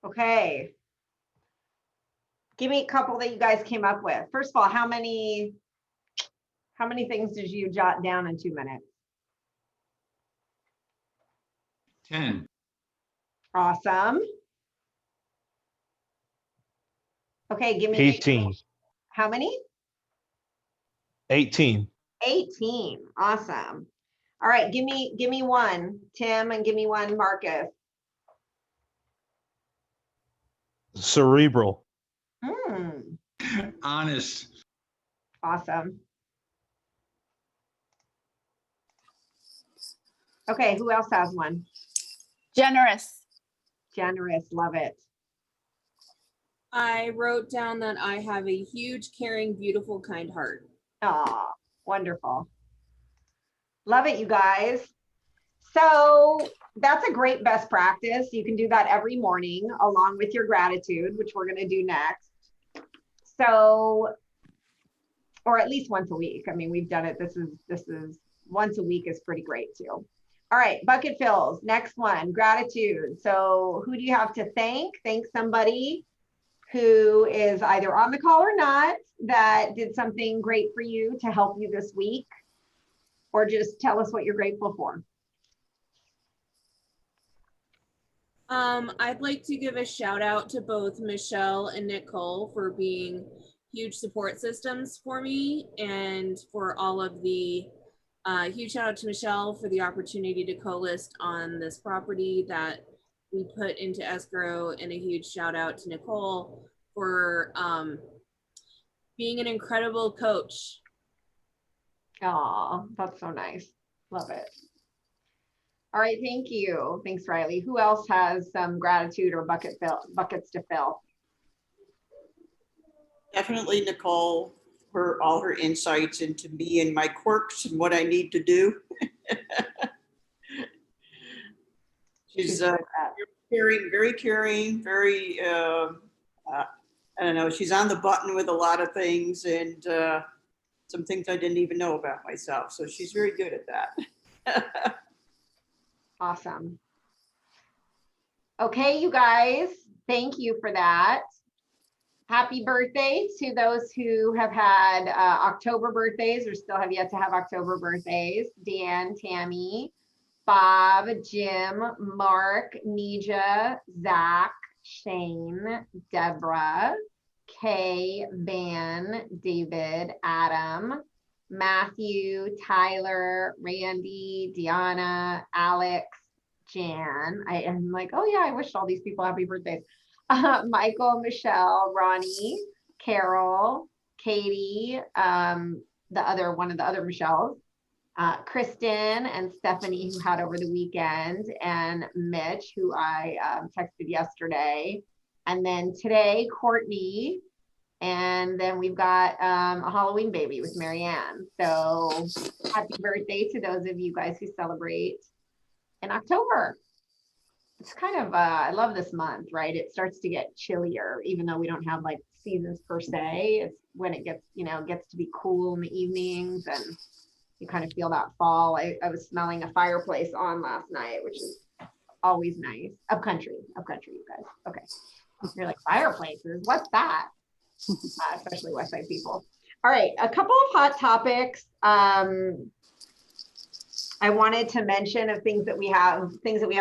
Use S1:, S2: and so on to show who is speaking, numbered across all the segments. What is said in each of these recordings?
S1: Okay. Give me a couple that you guys came up with. First of all, how many things did you jot down in 2 minutes?
S2: 10.
S1: Awesome. Okay, give me
S3: 18.
S1: how many?
S3: 18.
S1: 18. Awesome. All right, give me one, Tim, and give me one, Marcus.
S3: Cerebral.
S2: Honest.
S1: Awesome. Okay, who else has one?
S4: Generous.
S1: Generous, love it.
S5: I wrote down that I have a huge, caring, beautiful, kind heart.
S1: Oh, wonderful. Love it, you guys. So that's a great best practice. You can do that every morning along with your gratitude, which we're going to do next. So, or at least once a week. I mean, we've done it. This is once a week is pretty great too. All right, bucket fills. Next one, gratitude. So who do you have to thank? Thank somebody who is either on the call or not that did something great for you to help you this week, or just tell us what you're grateful for.
S5: I'd like to give a shout out to both Michelle and Nicole for being huge support systems for me, and for all of the huge shout out to Michelle for the opportunity to co-list on this property that we put into escrow, and a huge shout out to Nicole for being an incredible coach.
S1: Oh, that's so nice. Love it. All right, thank you. Thanks, Riley. Who else has some gratitude or buckets to fill?
S6: Definitely Nicole, for all her insights into me and my quirks and what I need to do. She's caring, very caring, very, I don't know, she's on the button with a lot of things, and some things I didn't even know about myself. So she's very good at that.
S1: Awesome. Okay, you guys, thank you for that. Happy birthday to those who have had October birthdays or still have yet to have October birthdays. Dan, Tammy, Bob, Jim, Mark, Nija, Zach, Shane, Deborah, Kay, Van, David, Adam, Matthew, Tyler, Randy, Deanna, Alex, Jan. I am like, oh yeah, I wish all these people happy birthdays. Michael, Michelle, Ronnie, Carol, Katie, one of the other Michelles, Kristen and Stephanie, who had over the weekend, and Mitch, who I texted yesterday. And then today, Courtney. And then we've got a Halloween baby with Marianne. So happy birthday to those of you guys who celebrate in October. It's kind of, I love this month, right? It starts to get chillier, even though we don't have like seasons per se. It's when it gets, gets to be cool in the evenings, and you kind of feel that fall. I was smelling a fireplace on last night, which is always nice. Upcountry, you guys. Okay. You're like, fireplaces, what's that? Especially West Side people. All right, a couple of hot topics. I wanted to mention of things that we have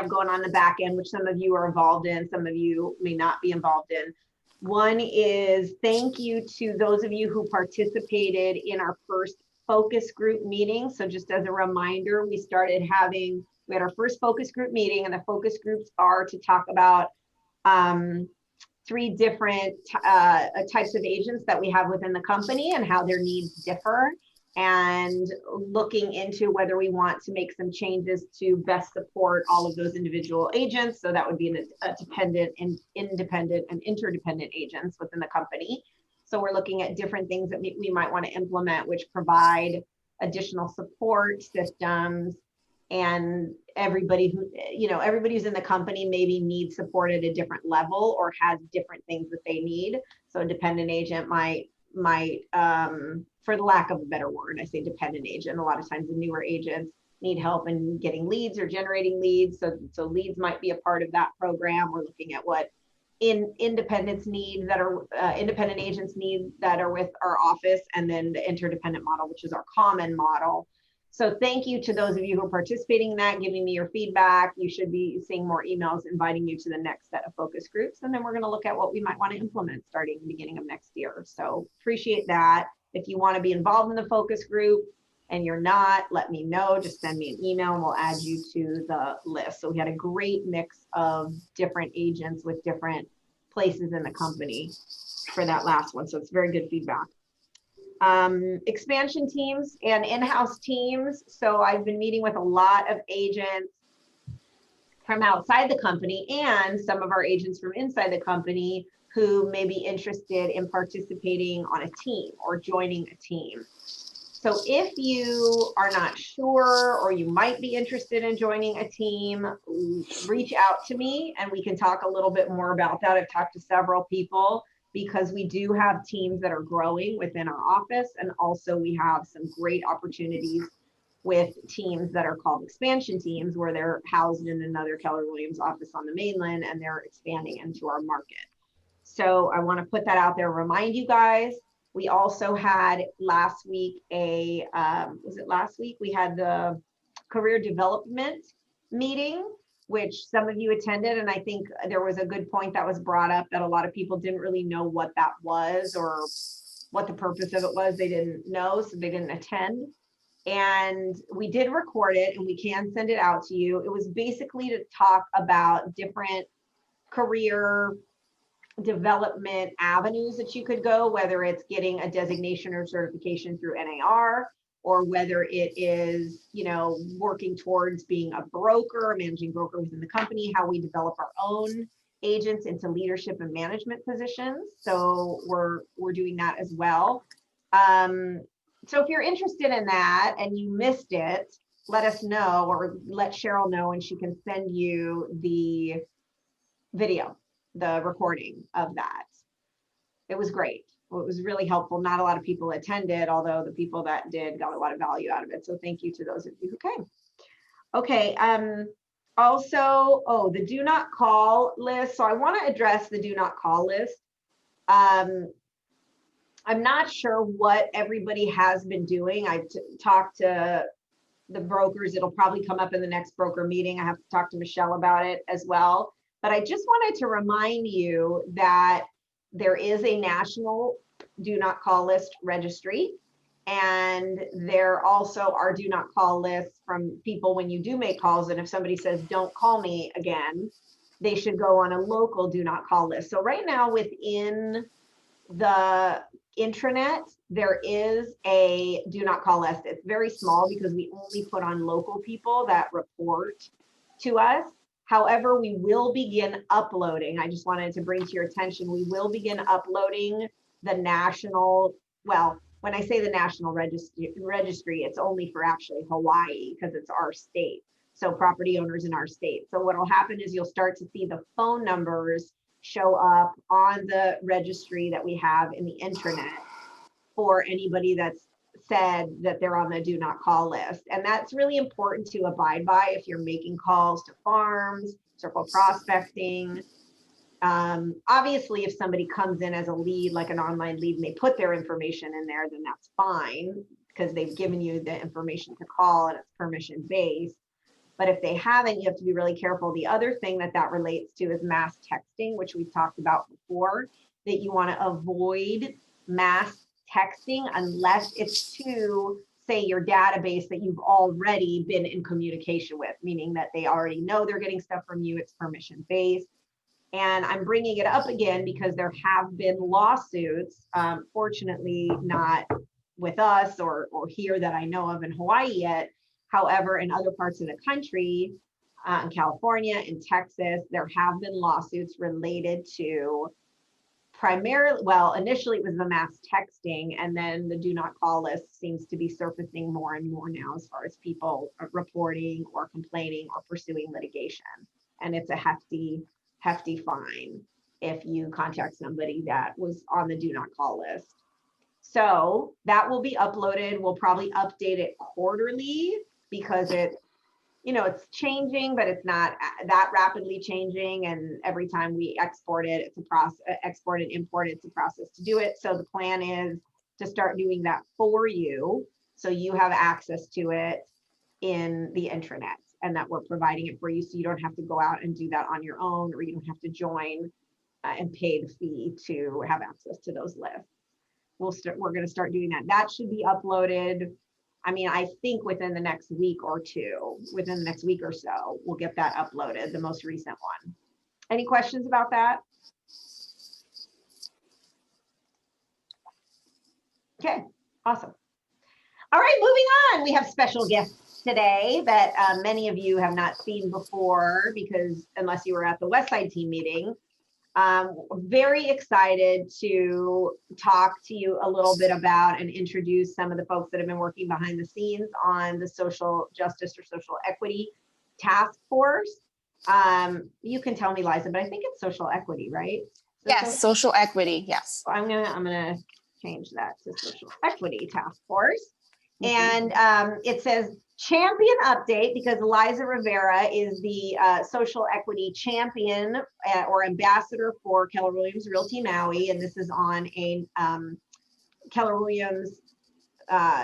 S1: going on in the back end, which some of you are involved in, some of you may not be involved in. One is thank you to those of you who participated in our first focus group meeting. So just as a reminder, we had our first focus group meeting, and the focus groups are to talk about 3 different types of agents that we have within the company and how their needs differ, and looking into whether we want to make some changes to best support all of those individual agents. So that would be a dependent and independent and interdependent agents within the company. So we're looking at different things that we might want to implement, which provide additional support systems. And everybody who's in the company maybe needs support at a different level or has different things that they need. So a dependent agent might, for the lack of a better word, I say dependent agent. A lot of times the newer agents need help in getting leads or generating leads. So leads might be a part of that program. We're looking at what independents need that are independent agents need that are with our office, and then the interdependent model, which is our common model. So thank you to those of you who are participating in that, giving me your feedback. You should be seeing more emails inviting you to the next set of focus groups. And then we're going to look at what we might want to implement starting the beginning of next year. So appreciate that. If you want to be involved in the focus group and you're not, let me know. Just send me an email and we'll add you to the list. So we had a great mix of different agents with different places in the company for that last one. So it's very good feedback. Expansion teams and in-house teams. So I've been meeting with a lot of agents from outside the company and some of our agents from inside the company who may be interested in participating on a team or joining a team. So if you are not sure, or you might be interested in joining a team, reach out to me and we can talk a little bit more about that. I've talked to several people, because we do have teams that are growing within our office. And also we have some great opportunities with teams that are called expansion teams, where they're housed in another Keller Williams office on the mainland and they're expanding into our market. So I want to put that out there, remind you guys. We also had last week was it last week? We had the career development meeting, which some of you attended. And I think there was a good point that was brought up that a lot of people didn't really know what that was or what the purpose of it was. They didn't know, so they didn't attend. And we did record it and we can send it out to you. It was basically to talk about different career development avenues that you could go, whether it's getting a designation or certification through NAR, or whether it is, you know, working towards being a broker, a managing broker within the company, how we develop our own agents into leadership and management positions. So we're doing that as well. So if you're interested in that and you missed it, let us know, or let Cheryl know and she can send you the video, the recording of that. It was great. It was really helpful. Not a lot of people attended, although the people that did got a lot of value out of it. So thank you to those of you who came. Okay. Also, the do not call list. So I want to address the do not call list. I'm not sure what everybody has been doing. I talked to the brokers. It'll probably come up in the next broker meeting. I have to talk to Michelle about it as well. But I just wanted to remind you that there is a national do not call list registry. And there also are do not call lists from people when you do make calls. And if somebody says, don't call me again, they should go on a local do not call list. So right now within the intranet, there is a do not call list. It's very small because we only put on local people that report to us. However, we will begin uploading. I just wanted to bring to your attention, we will begin uploading the national, well, when I say the national registry, it's only for actually Hawaii because it's our state. So property owners in our state. So what will happen is you'll start to see the phone numbers show up on the registry that we have in the intranet for anybody that's said that they're on the do not call list. And that's really important to abide by if you're making calls to farms, circle prospecting. Obviously, if somebody comes in as a lead, like an online lead, and they put their information in there, then that's fine because they've given you the information to call and it's permission based. But if they haven't, you have to be really careful. The other thing that relates to is mass texting, which we've talked about before, that you want to avoid mass texting unless it's to, say, your database that you've already been in communication with, meaning that they already know they're getting stuff from you, it's permission based. And I'm bringing it up again because there have been lawsuits, fortunately not with us or here that I know of in Hawaii yet. However, in other parts of the country, in California, in Texas, there have been lawsuits related to primarily, well, initially it was the mass texting, and then the do not call list seems to be surfacing more and more now as far as people reporting or complaining or pursuing litigation. And it's a hefty fine if you contact somebody that was on the do not call list. So that will be uploaded. We'll probably update it quarterly because it it's changing, but it's not that rapidly changing. And every time we export it, it's a process, export and import, it's a process to do it. So the plan is to start doing that for you. So you have access to it in the intranet, and that we're providing it for you. So you don't have to go out and do that on your own, or you don't have to join and pay the fee to have access to those lists. We're going to start doing that. That should be uploaded. I mean, I think within the next week or two, within the next week or so, we'll get that uploaded, the most recent one. Any questions about that? Okay, awesome. All right, moving on. We have special guests today that many of you have not seen before, because unless you were at the Westside team meeting. Very excited to talk to you a little bit about and introduce some of the folks that have been working behind the scenes on the social justice or social equity task force. You can tell me, Liza, but I think it's social equity, right?
S4: Yes, social equity, yes.
S1: I'm gonna change that to social equity task force.
S6: Mhm.
S1: And it says champion update, because Liza Rivera is the social equity champion or ambassador for Keller Williams Realty Maui. And this is on a Keller Williams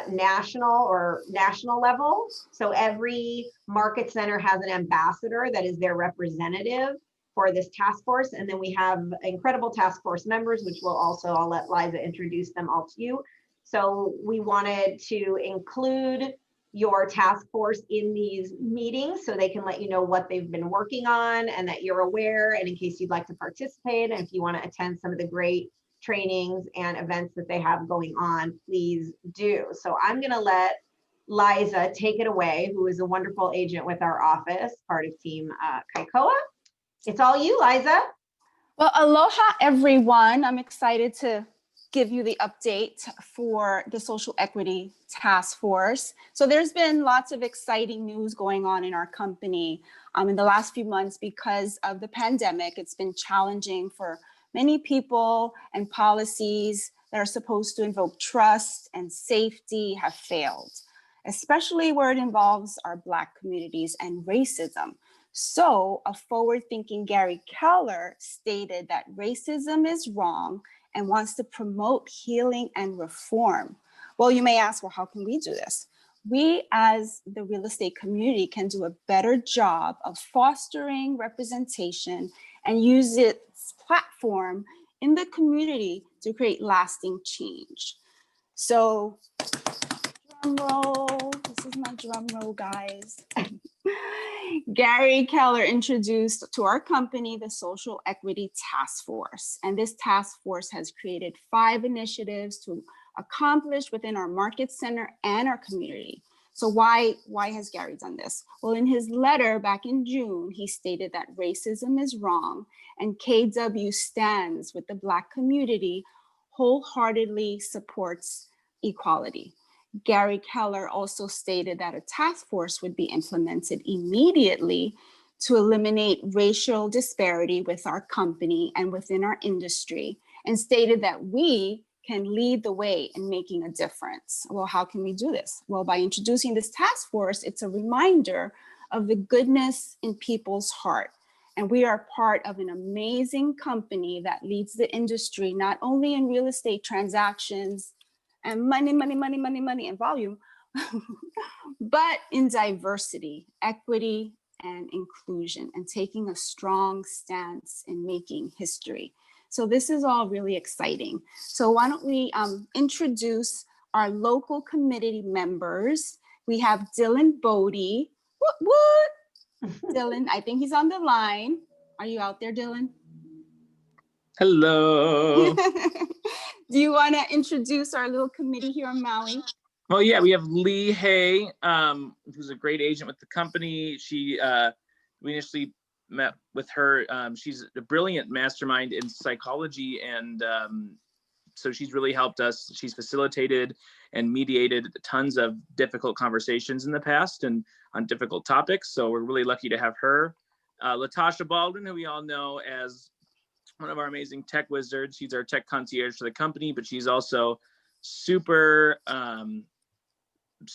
S1: national level. So every market center has an ambassador that is their representative for this task force. And then we have incredible task force members, which will also, I'll let Liza introduce them all to you. So we wanted to include your task force in these meetings so they can let you know what they've been working on and that you're aware, and in case you'd like to participate, and if you want to attend some of the great trainings and events that they have going on, please do. So I'm going to let Liza take it away, who is a wonderful agent with our office, part of Team Kaikoa. It's all you, Liza.
S4: Well, aloha, everyone. I'm excited to give you the update for the Social Equity Task Force. So there's been lots of exciting news going on in our company in the last few months because of the pandemic. It's been challenging for many people, and policies that are supposed to invoke trust and safety have failed, especially where it involves our Black communities and racism. So a forward-thinking Gary Keller stated that racism is wrong and wants to promote healing and reform. Well, you may ask, well, how can we do this? We as the real estate community can do a better job of fostering representation and use its platform in the community to create lasting change. So, drum roll, this is my drum roll, guys. Gary Keller introduced to our company the Social Equity Task Force. And this task force has created 5 initiatives to accomplish within our market center and our community. So why has Gary done this? Well, in his letter back in June, he stated that racism is wrong and KW stands with the Black community, wholeheartedly supports equality. Gary Keller also stated that a task force would be implemented immediately to eliminate racial disparity with our company and within our industry, and stated that we can lead the way in making a difference. Well, how can we do this? Well, by introducing this task force, it's a reminder of the goodness in people's heart. And we are part of an amazing company that leads the industry, not only in real estate transactions and money and volume, but in diversity, equity, and inclusion, and taking a strong stance in making history. So this is all really exciting. So why don't we introduce our local committee members. We have Dylan Bodie. What? Dylan, I think he's on the line. Are you out there, Dylan?
S3: Hello.
S4: Do you want to introduce our little committee here on Maui?
S3: Well, yeah, we have Lee Hay, who's a great agent with the company. We initially met with her. She's a brilliant mastermind in psychology, and so she's really helped us. She's facilitated and mediated tons of difficult conversations in the past and on difficult topics. So we're really lucky to have her. Latasha Baldwin, who we all know as one of our amazing tech wizards. She's our tech concierge for the company, but she's also super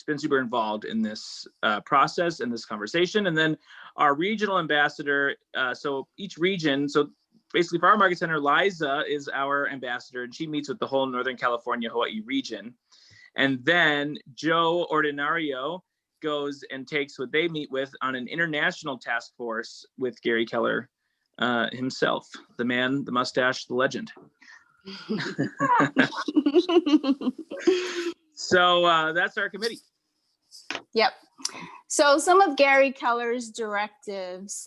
S3: been super involved in this process and this conversation. And then our regional ambassador, so each region, so basically for our market center, Liza is our ambassador, and she meets with the whole Northern California, Hawaii region. And then Joe Ordinario goes and takes what they meet with on an international task force with Gary Keller himself, the man, the mustache, the legend. So that's our committee.
S4: Yep. So some of Gary Keller's directives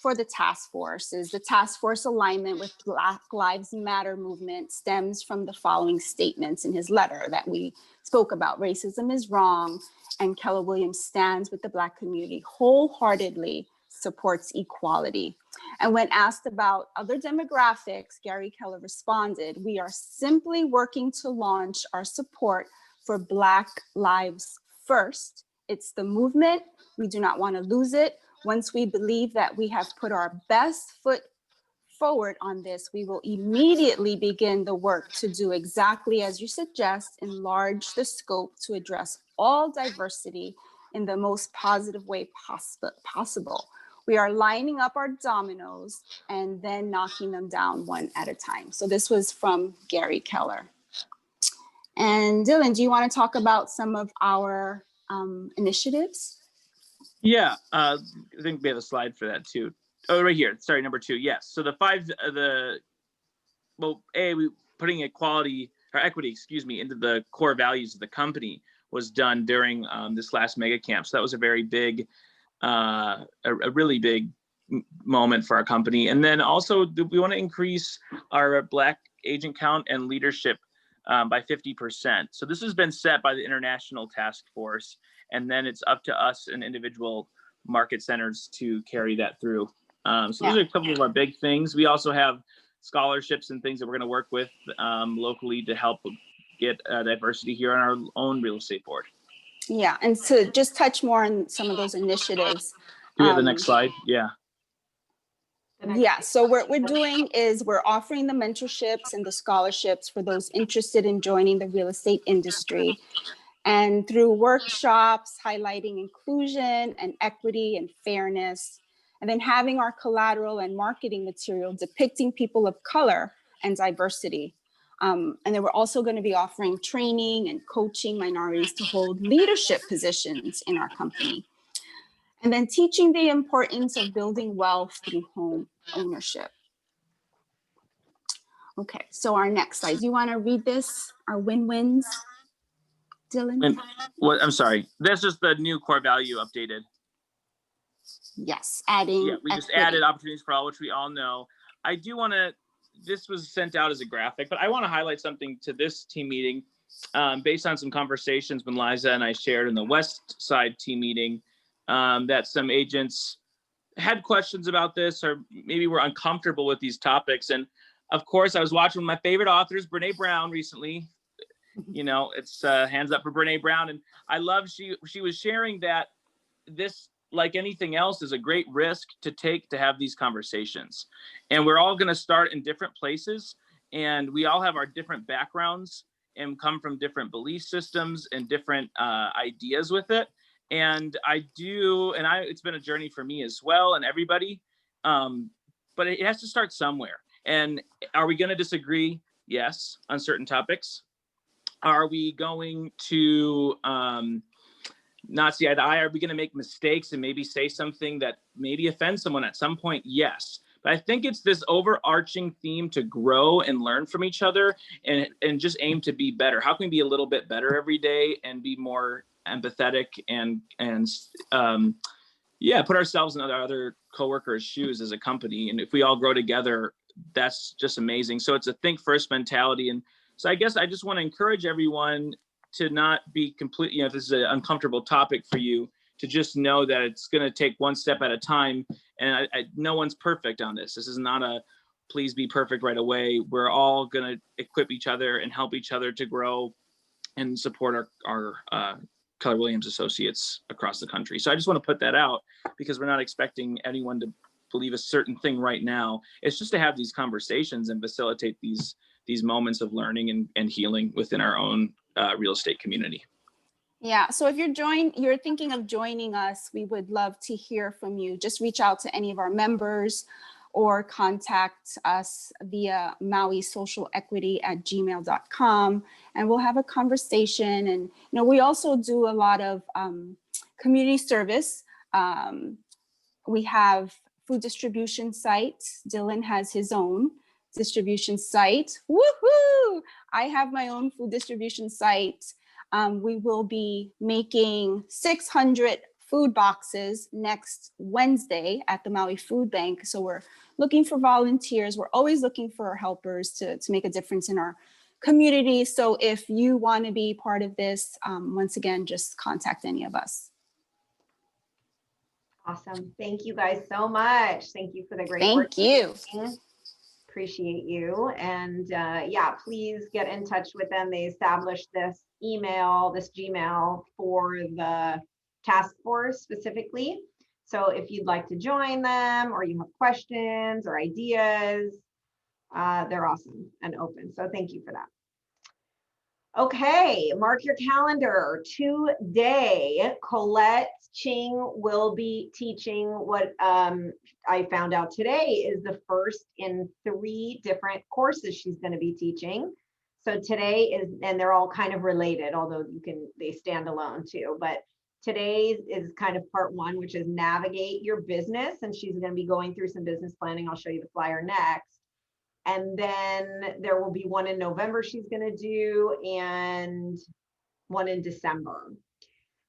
S4: for the task force is the task force alignment with Black Lives Matter movement stems from the following statements in his letter that we spoke about. Racism is wrong, and Keller Williams stands with the Black community, wholeheartedly supports equality. And when asked about other demographics, Gary Keller responded, "We are simply working to launch our support for Black Lives First. It's the movement. We do not want to lose it. Once we believe that we have put our best foot forward on this, we will immediately begin the work to do exactly as you suggest, enlarge the scope to address all diversity in the most positive way possible. We are lining up our dominoes and then knocking them down one at a time." So this was from Gary Keller. And Dylan, do you want to talk about some of our initiatives?
S3: Yeah, I think we have a slide for that too. Oh, right here. Sorry, number 2. Yes. So the 5, we putting equity, into the core values of the company was done during this last mega camp. So that was a very big, a really big moment for our company. And then also we want to increase our Black agent count and leadership by 50%. So this has been set by the International Task Force, and then it's up to us and individual market centers to carry that through. Those are a couple of our big things. We also have scholarships and things that we're going to work with locally to help get diversity here on our own real estate board.
S4: Yeah, and to just touch more on some of those initiatives.
S3: Do we have the next slide? Yeah.
S4: Yeah, so what we're doing is we're offering the mentorships and the scholarships for those interested in joining the real estate industry. And through workshops highlighting inclusion and equity and fairness, and then having our collateral and marketing material depicting people of color and diversity. And then we're also going to be offering training and coaching minorities to hold leadership positions in our company. And then teaching the importance of building wealth through home ownership. Okay, so our next slide. Do you want to read this? Our win-wins, Dylan?
S3: What? I'm sorry. That's just the new core value updated.
S4: Yes, adding.
S3: Yeah, we just added opportunities for all, which we all know. I do want to. This was sent out as a graphic, but I want to highlight something to this team meeting based on some conversations when Liza and I shared in the West Side team meeting. That some agents had questions about this, or maybe were uncomfortable with these topics. And of course, I was watching my favorite authors, Brene Brown, recently. You know, it's hands up for Brene Brown. And I love she was sharing that this, like anything else, is a great risk to take to have these conversations. And we're all going to start in different places. And we all have our different backgrounds and come from different belief systems and different ideas with it. And it's been a journey for me as well, and everybody, but it has to start somewhere. And are we going to disagree? Yes, on certain topics. Are we going to not see eye to eye? Are we going to make mistakes and maybe say something that maybe offends someone at some point? Yes. But I think it's this overarching theme to grow and learn from each other and just aim to be better. How can we be a little bit better every day and be more empathetic and put ourselves in other coworkers' shoes as a company. And if we all grow together, that's just amazing. So it's a think first mentality. And so I guess I just want to encourage everyone to not be completely, if this is an uncomfortable topic for you, to just know that it's going to take one step at a time. And no one's perfect on this. This is not a please be perfect right away. We're all going to equip each other and help each other to grow and support our Keller Williams associates across the country. So I just want to put that out because we're not expecting anyone to believe a certain thing right now. It's just to have these conversations and facilitate these moments of learning and healing within our own real estate community.
S4: Yeah, so if you're thinking of joining us, we would love to hear from you. Just reach out to any of our members or contact us via Maui Social Equity at gmail.com, and we'll have a conversation. And we also do a lot of community service. We have food distribution sites. Dylan has his own distribution site. Woohoo! I have my own food distribution site. We will be making 600 food boxes next Wednesday at the Maui Food Bank. So we're looking for volunteers. We're always looking for helpers to make a difference in our community. So if you want to be part of this, once again, just contact any of us.
S1: Awesome. Thank you guys so much. Thank you for the great work.
S4: Thank you.
S1: Appreciate you. And yeah, please get in touch with them. They established this Gmail for the task force specifically. So if you'd like to join them or you have questions or ideas, they're awesome and open. So thank you for that. Okay, mark your calendar. Today, Colette Ching will be teaching what I found out today is the first in 3 different courses she's going to be teaching. So today is, and they're all kind of related, although they stand alone too. But today is kind of part 1, which is navigate your business. And she's going to be going through some business planning. I'll show you the flyer next. And then there will be one in November she's going to do and one in December.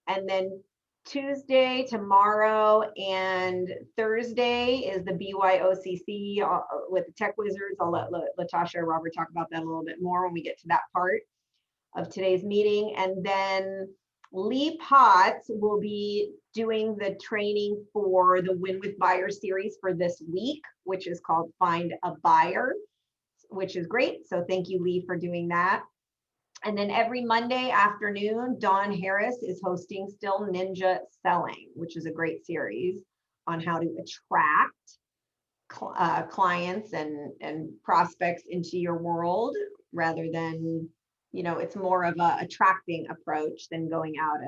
S1: And then Tuesday, tomorrow, and Thursday is the BYOCC with the Tech Wizards. I'll let Latasha or Robert talk about that a little bit more when we get to that part of today's meeting. And then Lee Potts will be doing the training for the Win with Buyer series for this week, which is called Find a Buyer, which is great. So thank you, Lee, for doing that. And then every Monday afternoon, Dawn Harris is hosting Still Ninja Selling, which is a great series on how to attract clients and prospects into your world rather than, it's more of a attracting approach than going out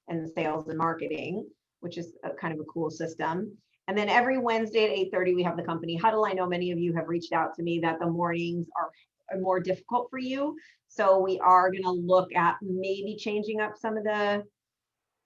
S1: and sales and marketing, which is kind of a cool system. And then every Wednesday at 8:30, we have the company huddle. I know many of you have reached out to me that the mornings are more difficult for you. So we are going to look at maybe changing up some of the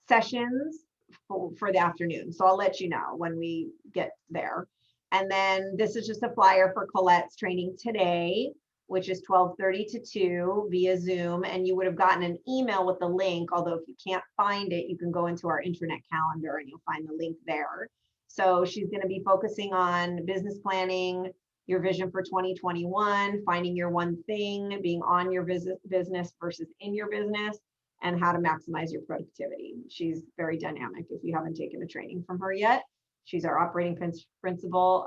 S1: sessions for the afternoon. So I'll let you know when we get there. And then this is just a flyer for Colette's training today, which is 12:30 to 2 via Zoom. And you would have gotten an email with the link, although if you can't find it, you can go into our intranet calendar and you'll find the link there. So she's going to be focusing on business planning, your vision for 2021, finding your one thing, being on your business versus in your business, and how to maximize your productivity. She's very dynamic. If you haven't taken a training from her yet, she's our operating principal.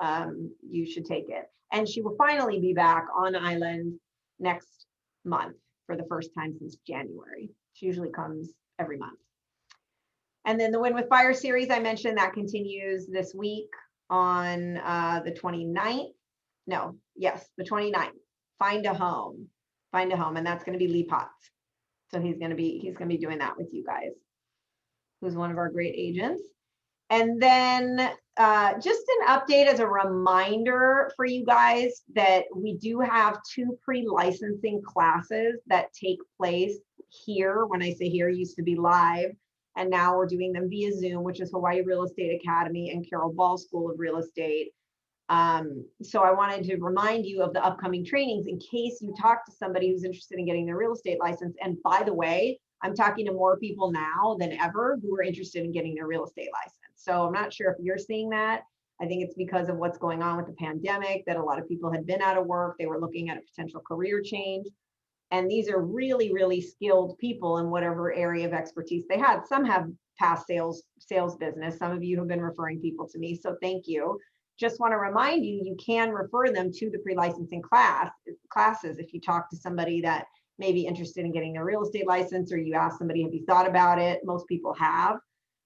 S1: You should take it. And she will finally be back on island next month for the first time since January. She usually comes every month. And then the Win with Buyer series, I mentioned, that continues this week on the 29th. No, yes, the 29th. Find a home, and that's going to be Lee Potts. So he's going to be doing that with you guys, who's one of our great agents. And then just an update as a reminder for you guys that we do have 2 pre-licensing classes that take place here. When I say here, used to be live, and now we're doing them via Zoom, which is Hawaii Real Estate Academy and Carol Ball School of Real Estate. So I wanted to remind you of the upcoming trainings in case you talk to somebody who's interested in getting their real estate license. And by the way, I'm talking to more people now than ever who are interested in getting their real estate license. So I'm not sure if you're seeing that. I think it's because of what's going on with the pandemic, that a lot of people had been out of work. They were looking at a potential career change. And these are really, really skilled people in whatever area of expertise they had. Some have past sales business. Some of you have been referring people to me. So thank you. Just want to remind you, you can refer them to the pre-licensing classes if you talk to somebody that may be interested in getting their real estate license, or you ask somebody, have you thought about it? Most people have.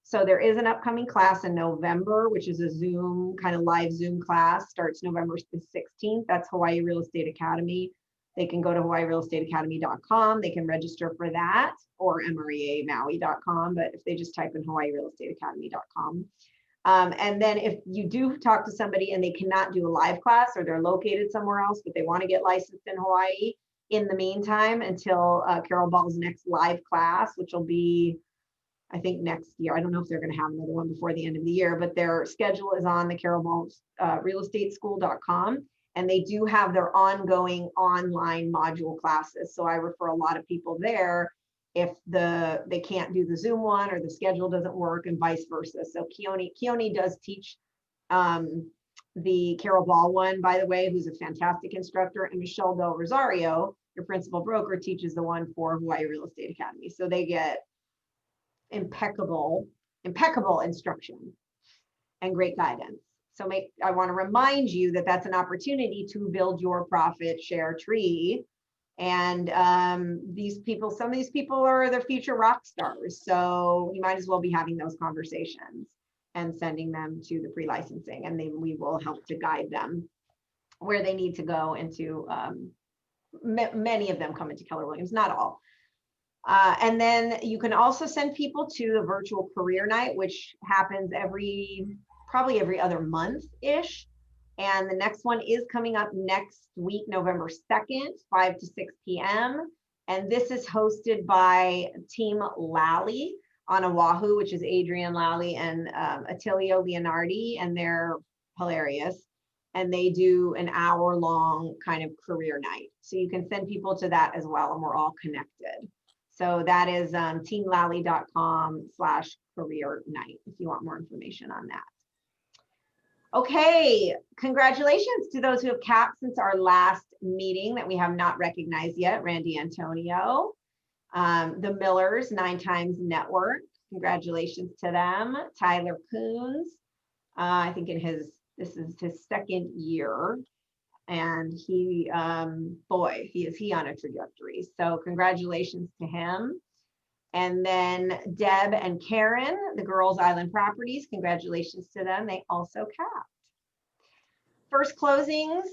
S1: So there is an upcoming class in November, which is a Zoom, kind of live Zoom class, starts November the 16th. That's Hawaii Real Estate Academy. they can go to hawaiirealestateacademy.com. They can register for that, or mreamaui.com. But if they just type in hawaiirealestateacademy.com. And then if you do talk to somebody and they cannot do a live class, or they're located somewhere else, but they want to get licensed in Hawaii, in the meantime, until Carol Ball's next live class, which will be, I think, next year. I don't know if they're going to have another one before the end of the year, but their schedule is on the Carol Ball's realestateschool.com. And they do have their ongoing online module classes. So I refer a lot of people there if they can't do the Zoom one, or the schedule doesn't work, and vice versa. So Keone does teach the Carol Ball one, by the way, who's a fantastic instructor, and Michelle Del Rosario, your principal broker, teaches the one for Hawaii Real Estate Academy. So they get impeccable instruction and great guidance. So I want to remind you that that's an opportunity to build your profit share tree. And some of these people are the future rock stars. So you might as well be having those conversations and sending them to the pre-licensing, and then we will help to guide them where they need to go into. Many of them come into Keller Williams, not all. And then you can also send people to the virtual career night, which happens probably every other month-ish. And the next one is coming up next week, November 2nd, 5 to 6 p.m. And this is hosted by Team Lally on Oahu, which is Adrian Lally and Attilio Leonardi, and they're hilarious. And they do an hour-long kind of career night. So you can send people to that as well, and we're all connected. So that is teamlally.com/career night if you want more information on that. Okay, congratulations to those who have capped since our last meeting that we have not recognized yet. Randy Antonio, the Millers, 9 Times Network. Congratulations to them. Tyler Coons, I think this is his 2nd year. And he on a trajectory. So congratulations to him. And then Deb and Karen, the Girls Island Properties, congratulations to them. They also capped. First closings,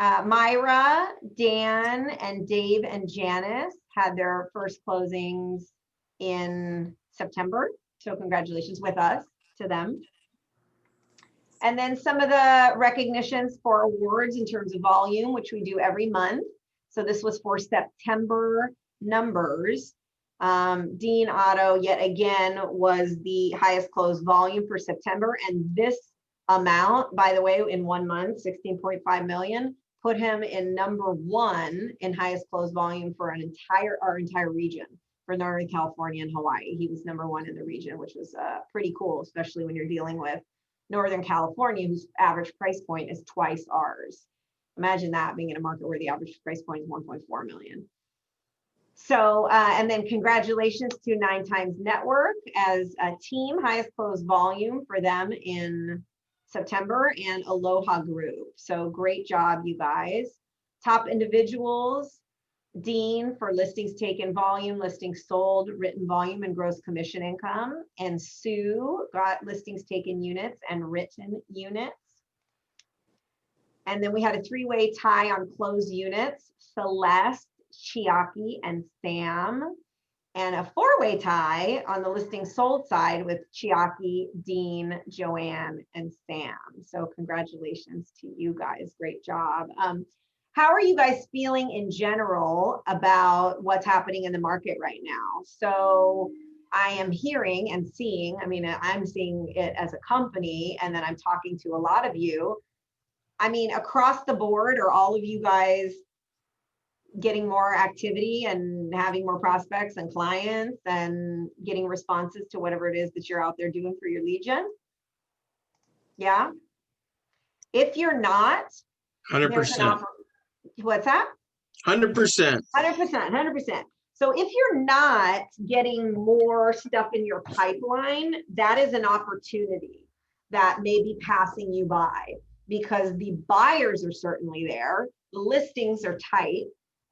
S1: Myra, Dan, and Dave and Janice had their first closings in September. So congratulations with us to them. And then some of the recognitions for awards in terms of volume, which we do every month. So this was for September numbers. Dean Otto, yet again, was the highest closed volume for September. And this amount, by the way, in 1 month, 16.5 million, put him in #1 in highest closed volume for our entire region, for Northern California and Hawaii. He was #1 in the region, which was pretty cool, especially when you're dealing with Northern California, whose average price point is twice ours. Imagine that, being in a market where the average price point is 1.4 million. So, and then congratulations to 9 Times Network as a team, highest closed volume for them in September, and Aloha Group. So great job, you guys. Top individuals, Dean for listings taken volume, listings sold, written volume, and gross commission income. And Sue got listings taken units and written units. And then we had a 3-way tie on closed units, Celeste, Chiaki, and Sam. And a 4-way tie on the listing sold side with Chiaki, Dean, Joanne, and Sam. So congratulations to you guys. Great job. How are you guys feeling in general about what's happening in the market right now? So I am hearing and seeing, I mean, I'm seeing it as a company, and then I'm talking to a lot of you. I mean, across the board, are all of you guys getting more activity and having more prospects and clients and getting responses to whatever it is that you're out there doing for your lead gen? Yeah. If you're not,
S7: 100%.
S1: What's that?
S7: 100%.
S1: 100%. So if you're not getting more stuff in your pipeline, that is an opportunity that may be passing you by, because the buyers are certainly there. The listings are tight.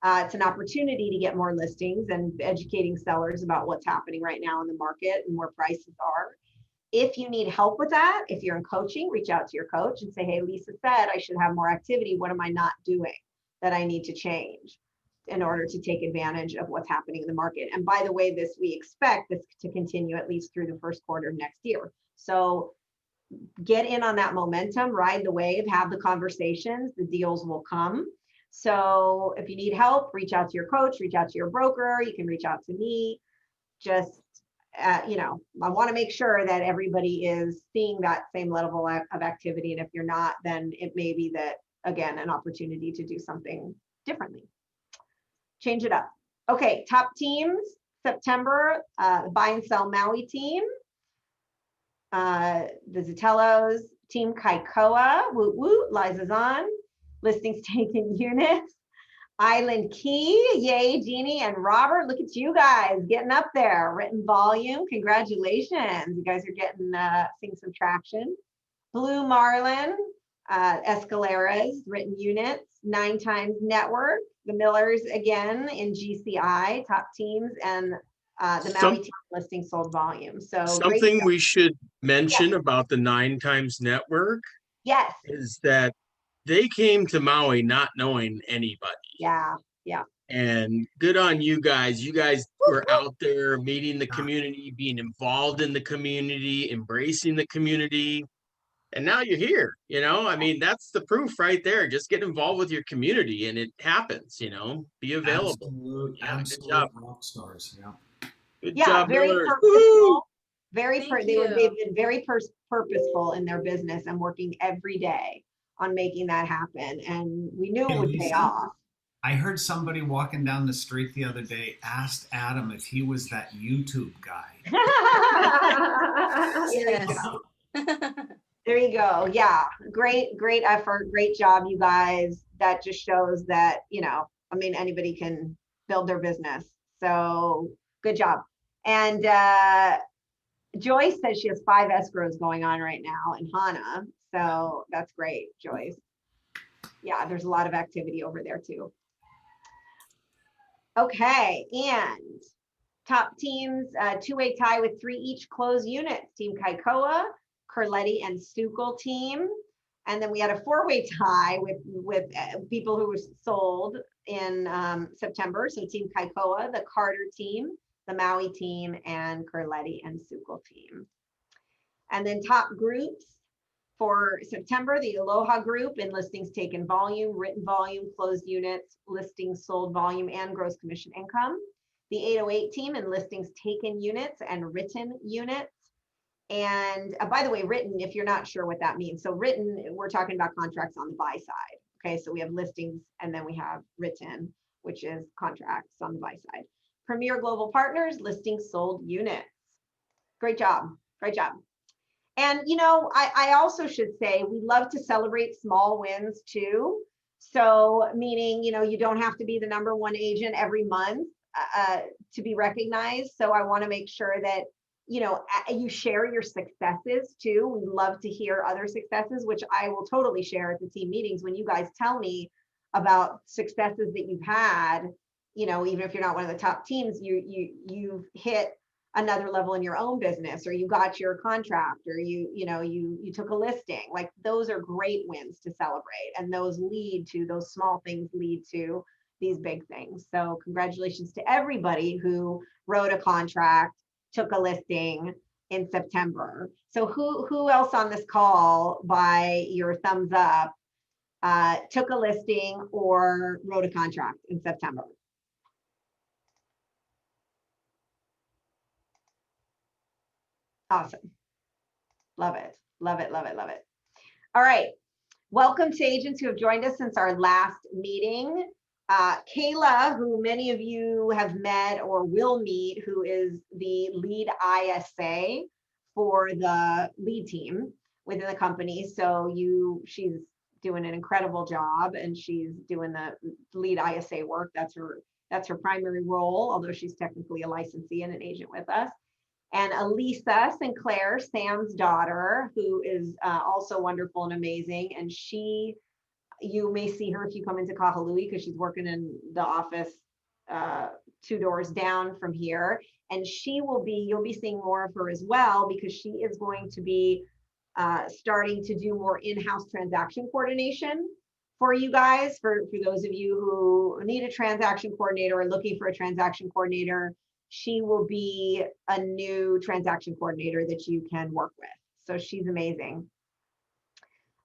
S1: It's an opportunity to get more listings and educating sellers about what's happening right now in the market and where prices are. If you need help with that, if you're in coaching, reach out to your coach and say, hey, Lisa said I should have more activity. What am I not doing that I need to change? in order to take advantage of what's happening in the market. And by the way, we expect this to continue at least through the first quarter of next year. So get in on that momentum, ride the wave, have the conversations, the deals will come. So if you need help, reach out to your coach, reach out to your broker, you can reach out to me. Just, you know, I want to make sure that everybody is seeing that same level of activity. And if you're not, then it may be that, again, an opportunity to do something differently. Change it up. Okay, top teams, September, buy and sell Maui team. The Zatellos, Team Kaikoa, woot woot, Liza's on. Listings taken units. Island Key, yay, Jeannie and Robert. Look at you guys getting up there. Written volume, congratulations. You guys are getting, seeing some traction. Blue Marlin, Escaleras, written units. 9 Times Network, the Millers again in GCI, top teams, and the Maui team listing sold volume. So great
S7: Something
S1: stuff.
S7: we should mention about the 9 Times Network
S1: Yes,
S7: is that they came to Maui not knowing anybody.
S1: yeah.
S7: And good on you guys. You guys were out there meeting the community, being involved in the community, embracing the community. And now you're here, you know, I mean, that's the proof right there. Just get involved with your community and it happens, you know, be available.
S8: Absolute
S7: Good job.
S8: rock stars. Yeah.
S7: Good
S1: Yeah,
S7: job,
S1: very
S7: Millers.
S1: purposeful.
S5: Thank
S1: They've
S5: you.
S1: been very purposeful in their business and working every day on making that happen. And we knew it
S8: Hey,
S1: would pay
S8: Lisa?
S1: off.
S8: I heard somebody walking down the street the other day asked Adam if he was that YouTube guy.
S1: There you go. There you go. Yeah, great effort, great job, you guys. That just shows that, you know, I mean, anybody can build their business. So good job. And Joyce says she has 5 escrows going on right now in Hana. So that's great, Joyce. Yeah, there's a lot of activity over there too. Okay, and top teams, 2-way tie with 3 each closed units. Team Kaikoa, Carletti and Stukal team. And then we had a 4-way tie with people who were sold in September. So Team Kaikoa, the Carter team, the Maui team, and Carletti and Stukal team. And then top groups for September, the Aloha group in listings taken volume, written volume, closed units, listings sold volume, and gross commission income. The 808 team in listings taken units and written units. And by the way, written, if you're not sure what that means. So written, we're talking about contracts on the buy side. Okay, so we have listings and then we have written, which is contracts on the buy side. Premier Global Partners, listings sold units. Great job, great job. And, you know, I also should say we love to celebrate small wins too. So meaning, you know, you don't have to be the #1 agent every month to be recognized. So I want to make sure that, you know, you share your successes too. We love to hear other successes, which I will totally share at the team meetings. When you guys tell me about successes that you've had, you know, even if you're not one of the top teams, you've hit another level in your own business, or you got your contract, or you took a listing. Like, those are great wins to celebrate, and those small things lead to these big things. So congratulations to everybody who wrote a contract, took a listing in September. So who else on this call, by your thumbs up, took a listing or wrote a contract in September? Awesome. Love it. Love it. Love it. Love it. All right. Welcome to agents who have joined us since our last meeting. Kayla, who many of you have met or will meet, who is the lead ISA for the lead team within the company. So she's doing an incredible job, and she's doing the lead ISA work. That's her primary role, although she's technically a licensee and an agent with us. And Elisa Sinclair, Sam's daughter, who is also wonderful and amazing. And you may see her if you come into Kahului, because she's working in the office 2 doors down from here. And you'll be seeing more of her as well, because she is going to be starting to do more in-house transaction coordination for you guys, for those of you who need a transaction coordinator or looking for a transaction coordinator. She will be a new transaction coordinator that you can work with. So she's amazing.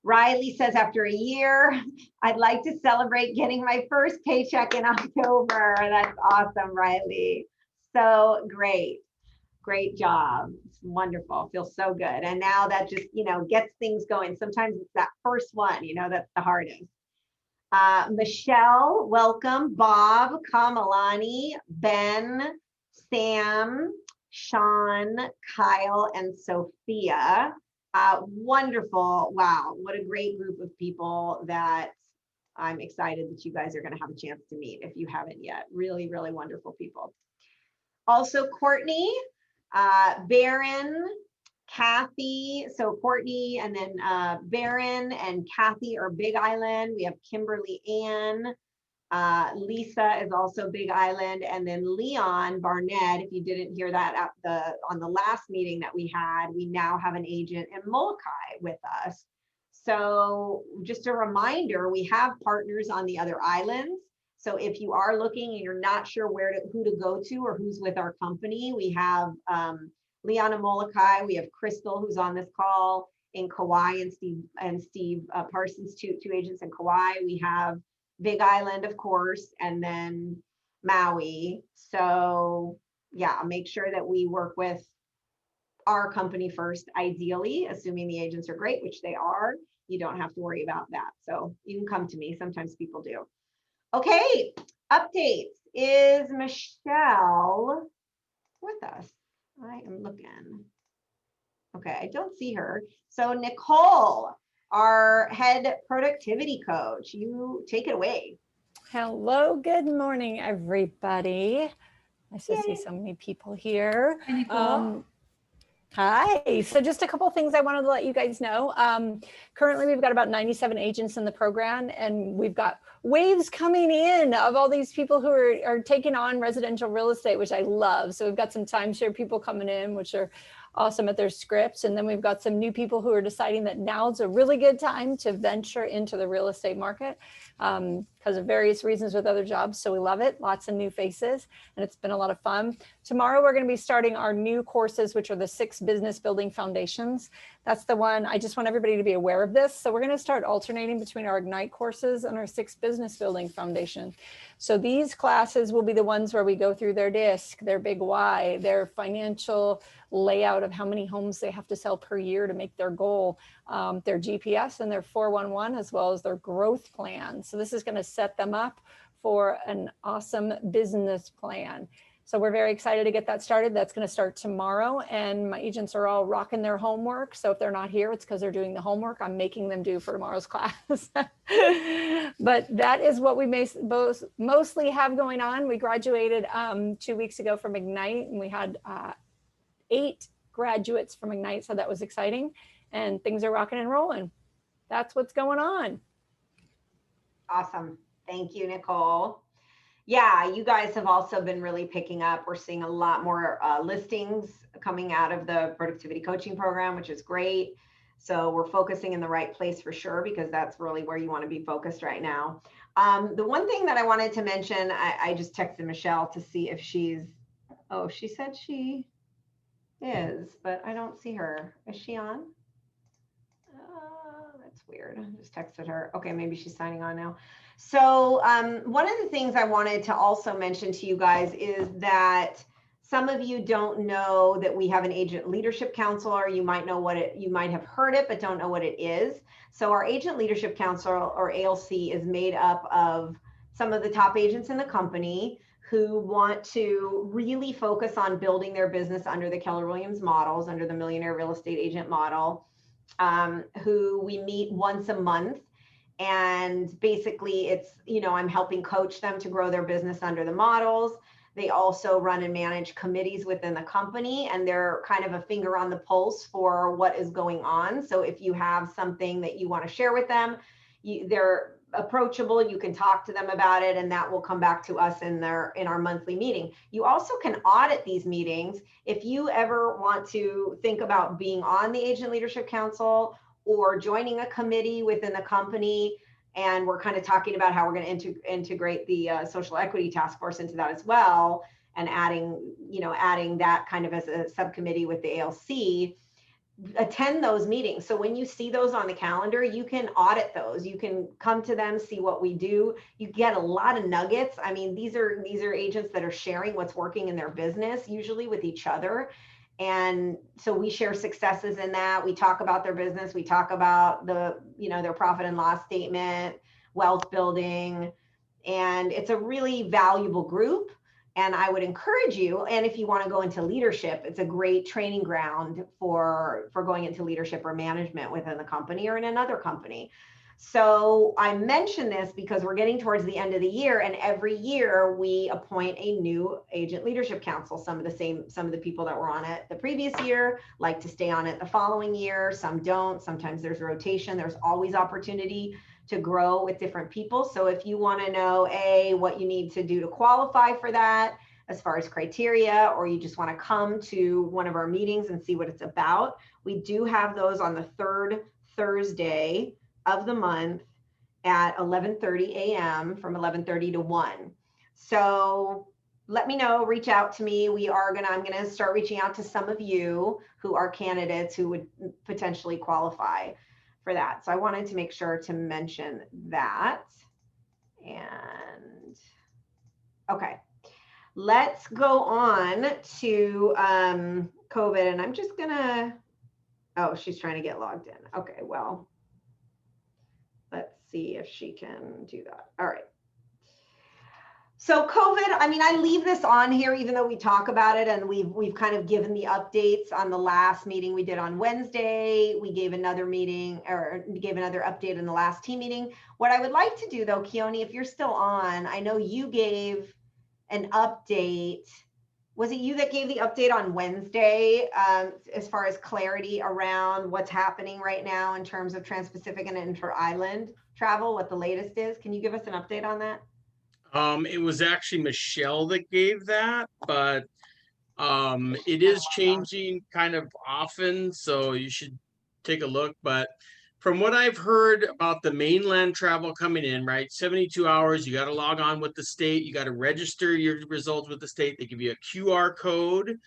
S1: Riley says, after a year, I'd like to celebrate getting my first paycheck in October. That's awesome, Riley. So great. Great job. It's wonderful. Feels so good. And now that just, gets things going. Sometimes it's that first one, that's the hardest. Michelle, welcome. Bob, Kamalani, Ben, Sam, Sean, Kyle, and Sophia. Wonderful. Wow. What a great group of people that I'm excited that you guys are going to have a chance to meet if you haven't yet. Really, really wonderful people. Also, Courtney, Baron, Kathy. So Courtney and then Baron and Kathy are Big Island. We have Kimberly Ann. Lisa is also Big Island, and then Leon Barnett. If you didn't hear that on the last meeting that we had, we now have an agent in Molokai with us. So just a reminder, we have partners on the other islands. So if you are looking and you're not sure who to go to or who's with our company, we have Leon in Molokai. We have Crystal, who's on this call, in Kauai, and Steve Parsons, two agents in Kauai. We have Big Island, of course, and then Maui. So yeah, make sure that we work with our company first, ideally, assuming the agents are great, which they are. You don't have to worry about that. So you can come to me. Sometimes people do. Okay, updates. Is Michelle with us? I am looking. Okay, I don't see her. So Nicole, our head productivity coach, you take it away.
S9: Hello, good morning, everybody. Nice to see so many people here.
S1: Hi, Nicole.
S9: Hi, so just a couple of things I wanted to let you guys know. Currently, we've got about 97 agents in the program, and we've got waves coming in of all these people who are taking on residential real estate, which I love. So we've got some timeshare people coming in, which are awesome at their scripts. And then we've got some new people who are deciding that now's a really good time to venture into the real estate market because of various reasons with other jobs. So we love it. Lots of new faces, and it's been a lot of fun. Tomorrow, we're going to be starting our new courses, which are the 6 business building foundations. That's the one. I just want everybody to be aware of this. So we're going to start alternating between our Ignite courses and our 6 business building foundation. So these classes will be the ones where we go through their DISC, their big why, their financial layout of how many homes they have to sell per year to make their goal, their GPS and their 411, as well as their growth plan. So this is going to set them up for an awesome business plan. So we're very excited to get that started. That's going to start tomorrow, and my agents are all rocking their homework. So if they're not here, it's because they're doing the homework I'm making them do for tomorrow's class. But that is what we mostly have going on. We graduated 2 weeks ago from Ignite, and we had 8 graduates from Ignite. So that was exciting, and things are rocking and rolling. That's what's going on.
S1: Awesome. Thank you, Nicole. Yeah, you guys have also been really picking up. We're seeing a lot more listings coming out of the productivity coaching program, which is great. So we're focusing in the right place for sure, because that's really where you want to be focused right now. The one thing that I wanted to mention, I just texted Michelle to see if she's, oh, she said she is, but I don't see her. Is she on? That's weird. I just texted her. Okay, maybe she's signing on now. So one of the things I wanted to also mention to you guys is that some of you don't know that we have an agent leadership council, or you might know what it, you might have heard it, but don't know what it is. So our agent leadership council, or ALC, is made up of some of the top agents in the company who want to really focus on building their business under the Keller Williams models, under the Millionaire Real Estate Agent model, who we meet once a month. And basically it's, I'm helping coach them to grow their business under the models. They also run and manage committees within the company, and they're kind of a finger on the pulse for what is going on. So if you have something that you want to share with them, they're approachable. You can talk to them about it, and that will come back to us in our monthly meeting. You also can audit these meetings. If you ever want to think about being on the Agent Leadership Council or joining a committee within the company, And we're kind of talking about how we're going to integrate the social equity task force into that as well, and adding that kind of as a subcommittee with the ALC. Attend those meetings. So when you see those on the calendar, you can audit those. You can come to them, see what we do. You get a lot of nuggets. I mean, these are agents that are sharing what's working in their business, usually with each other. And so we share successes in that. We talk about their business. We talk about their profit and loss statement, wealth building, and it's a really valuable group. And I would encourage you, and if you want to go into leadership, it's a great training ground for going into leadership or management within the company or in another company. So I mention this because we're getting towards the end of the year, and every year we appoint a new agent leadership council. Some of the people that were on it the previous year like to stay on it the following year. Some don't. Sometimes there's rotation. There's always opportunity to grow with different people. So if you want to know what you need to do to qualify for that as far as criteria, or you just want to come to one of our meetings and see what it's about, we do have those on the third Thursday of the month at 11:30 a.m. from 11:30 to 1. So let me know, reach out to me. I'm going to start reaching out to some of you who are candidates who would potentially qualify for that. So I wanted to make sure to mention that. And okay, let's go on to COVID. And I'm just gonna, she's trying to get logged in. Okay, well, let's see if she can do that. All right. So COVID, I mean, I leave this on here even though we talk about it, and we've kind of given the updates on the last meeting we did on Wednesday. We gave another update in the last team meeting. What I would like to do though, Keone, if you're still on, I know you gave an update. Was it you that gave the update on Wednesday as far as clarity around what's happening right now in terms of Trans-Pacific and inter-island travel, what the latest is? Can you give us an update on that?
S7: It was actually Michelle that gave that, but it is changing kind of often, so you should take a look. But from what I've heard about the mainland travel coming in, right, 72 hours, you got to log on with the state, you got to register your results with the state. They give you a QR code,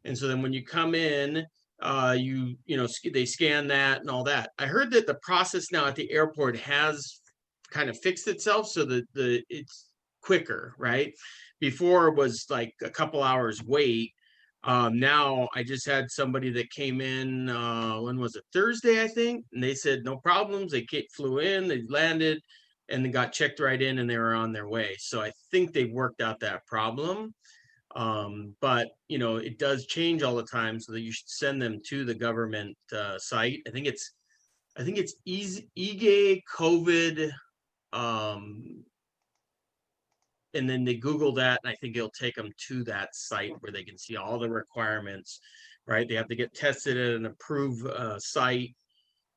S7: and so then when you come in, they scan that and all that. I heard that the process now at the airport has kind of fixed itself so that it's quicker, right? Before it was like a couple hours wait. Now I just had somebody that came in, when was it? Thursday, I think. And they said, no problems. They flew in, they landed, and they got checked right in and they were on their way. So I think they worked out that problem. But it does change all the time, so that you should send them to the government site. I think it's EGAY COVID, and then they Google that, and I think it'll take them to that site where they can see all the requirements, right? They have to get tested at an approved site,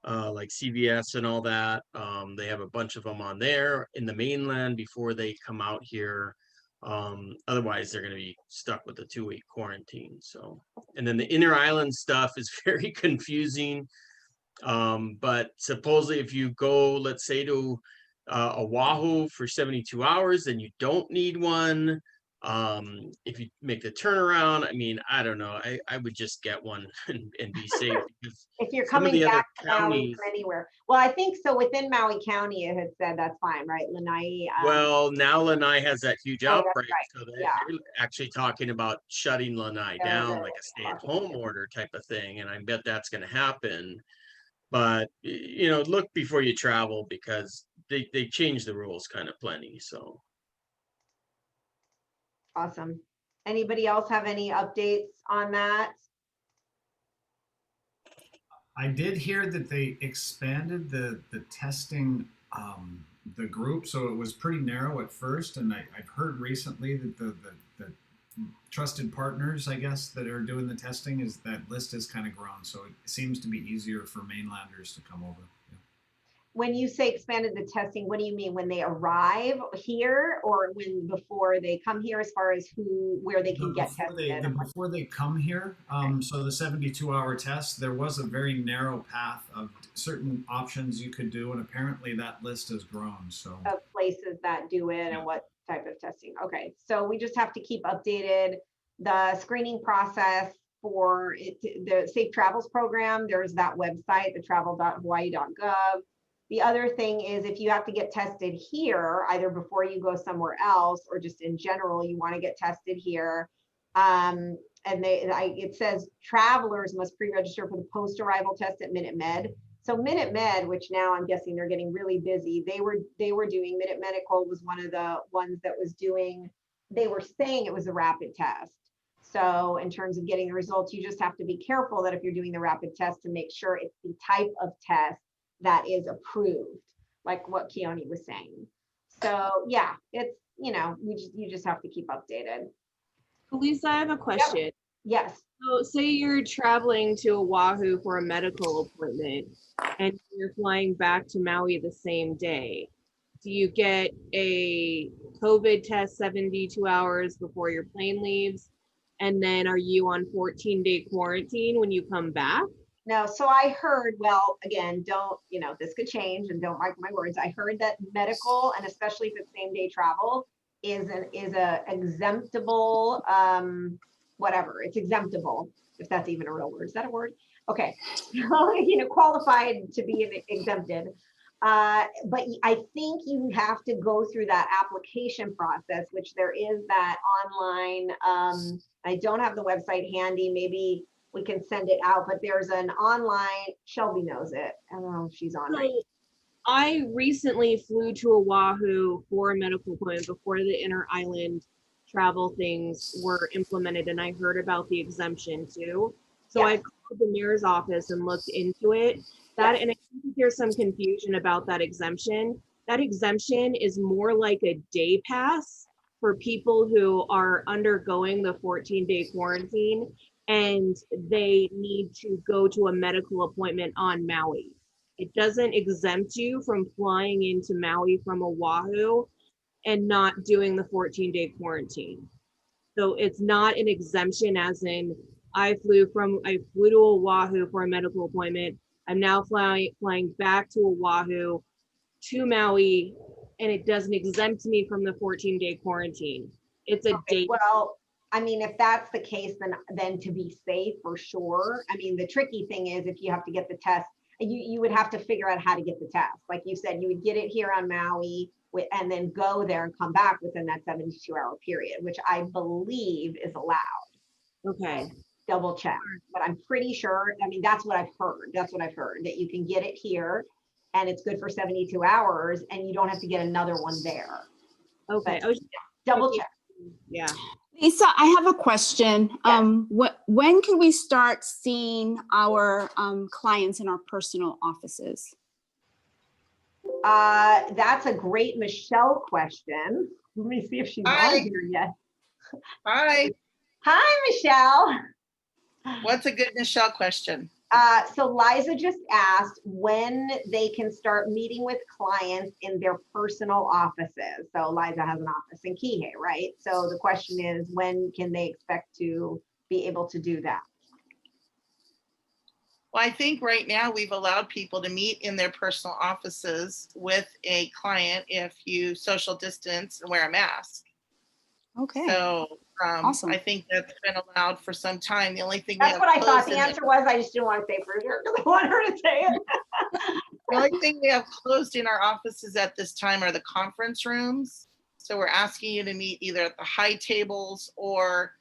S7: like CVS and all that. They have a bunch of them on there in the mainland before they come out here. Otherwise, they're going to be stuck with a 2-week quarantine. So, and then the inter-island stuff is very confusing. But supposedly if you go, let's say, to Oahu for 72 hours, then you don't need one. If you make the turnaround, I mean, I don't know. I would just get one and be safe. Because
S1: if you're
S7: some of
S1: coming
S7: the other
S1: back to Maui
S7: counties,
S1: from anywhere. Well, I think so within Maui County, it had said that's fine, right? Lanai.
S7: well, now Lanai has that huge
S1: Oh, that's
S7: outbreak,
S1: right.
S7: so
S1: Yeah.
S7: they're actually talking about shutting Lanai
S1: They're
S7: down,
S1: really
S7: like a
S1: talking
S7: stay-at-home
S1: about it.
S7: order type of thing, and I bet that's going to happen. But look before you travel, because they change the rules kind of plenty. So
S1: Awesome. Anybody else have any updates on that?
S8: I did hear that they expanded the testing, the group, so it was pretty narrow at first, and I've heard recently that the trusted partners, I guess, that are doing the testing, is that list has kind of grown, so it seems to be easier for mainlanders to come over.
S1: when you say expanded the testing, what do you mean? When they arrive here or when before they come here, as far as where they can get tested?
S8: Before they come here, so the 72-hour test, there was a very narrow path of certain options you could do, and apparently that list has grown. So
S1: Of places that do it and what type of testing. Okay, so we just have to keep updated the screening process for it, the Safe Travels program. There's that website, the travel.hawaii.gov. The other thing is if you have to get tested here, either before you go somewhere else or just in general, you want to get tested here. And it says travelers must pre-register for the post-arrival test at Minute Med. So Minute Med, which now I'm guessing they're getting really busy, they were doing, Minute Medical was one of the ones that was doing, they were saying it was a rapid test. So in terms of getting the results, you just have to be careful that if you're doing the rapid test to make sure it's the type of test that is approved, like what Keone was saying. So yeah, it's, you just have to keep updated.
S5: Lisa, I have a question.
S1: Yes.
S5: So say you're traveling to Oahu for a medical appointment and you're flying back to Maui the same day. Do you get a COVID test 72 hours before your plane leaves? And then are you on 14-day quarantine when you come back?
S1: No, so I heard, well, again, don't, this could change and don't mark my words. I heard that medical, and especially if it's same day travel, is a exemptable, whatever, it's exemptable, if that's even a real word. Is that a word? Okay, qualified to be exempted. But I think you have to go through that application process, which there is that online, I don't have the website handy, maybe we can send it out, but there's an online, Shelby knows it. I don't know if she's on right.
S5: I recently flew to Oahu for a medical appointment before the inter-island travel things were implemented, and I heard about the exemption too. So I called the mayor's office and looked into it. And I think there's some confusion about that exemption. That exemption is more like a day pass for people who are undergoing the 14-day quarantine and they need to go to a medical appointment on Maui. It doesn't exempt you from flying into Maui from Oahu and not doing the 14-day quarantine. So it's not an exemption as in I flew to Oahu for a medical appointment. I'm now flying back to Oahu to Maui, and it doesn't exempt me from the 14-day quarantine. It's a day.
S1: Well, I mean, if that's the case, then to be safe for sure. I mean, the tricky thing is if you have to get the test, you would have to figure out how to get the test. Like you said, you would get it here on Maui and then go there and come back within that 72-hour period, which I believe is allowed.
S5: Okay.
S1: Double check, but I'm pretty sure, I mean, that's what I've heard. That's what I've heard, that you can get it here and it's good for 72 hours and you don't have to get another one there.
S5: Okay.
S1: But, double check.
S5: Yeah.
S4: Lisa, I have a question.
S1: Yes.
S4: When can we start seeing our clients in our personal offices?
S1: That's a great Michelle question. Let me see if she's on here yet.
S10: Hi.
S1: Hi, Michelle.
S10: What's a good Michelle question?
S1: So Liza just asked when they can start meeting with clients in their personal offices. So Liza has an office in Kihei, right? So the question is, when can they expect to be able to do that?
S10: Well, I think right now we've allowed people to meet in their personal offices with a client if you social distance and wear a mask.
S4: Okay.
S10: So
S4: awesome.
S10: I think that's been allowed for some time. The only thing
S1: that's what I thought the answer was. I just didn't want to say for sure because I want her to say it.
S10: The only thing we have closed in our offices at this time are the conference rooms. So we're asking you to meet either at the high tables or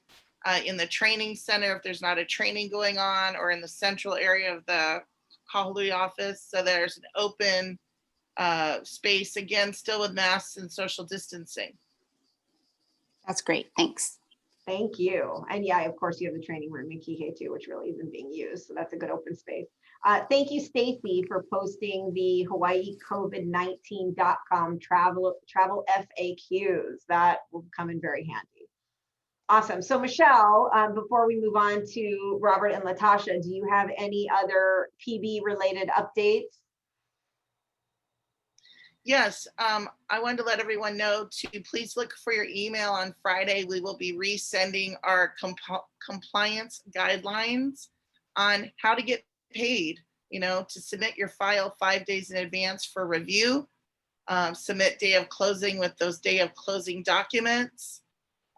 S10: in the training center if there's not a training going on, or in the central area of the Kahului office. So there's an open space, again, still with masks and social distancing.
S4: That's great. Thanks.
S1: Thank you. And yeah, of course, you have the training room in Kihei too, which really isn't being used. So that's a good open space. Thank you, Stacy, for posting the HawaiiCovid19.com travel FAQs. That will come in very handy. Awesome. So Michelle, before we move on to Robert and Latasha, do you have any other PB related updates?
S10: Yes, I wanted to let everyone know to please look for your email on Friday. We will be resending our compliance guidelines on how to get paid, to submit your file 5 days in advance for review, submit day of closing with those day of closing documents.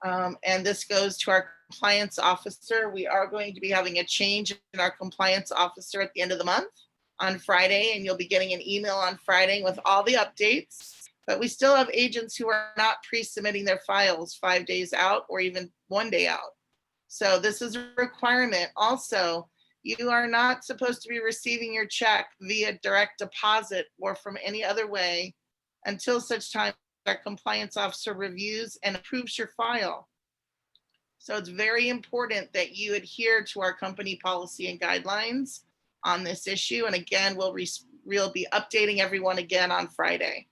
S10: And this goes to our compliance officer. We are going to be having a change in our compliance officer at the end of the month on Friday, and you'll be getting an email on Friday with all the updates. But we still have agents who are not pre-submitting their files 5 days out or even 1 day out. So this is a requirement. Also, you are not supposed to be receiving your check via direct deposit or from any other way until such time our compliance officer reviews and approves your file. So it's very important that you adhere to our company policy and guidelines on this issue. And again, we'll be updating everyone again on Friday.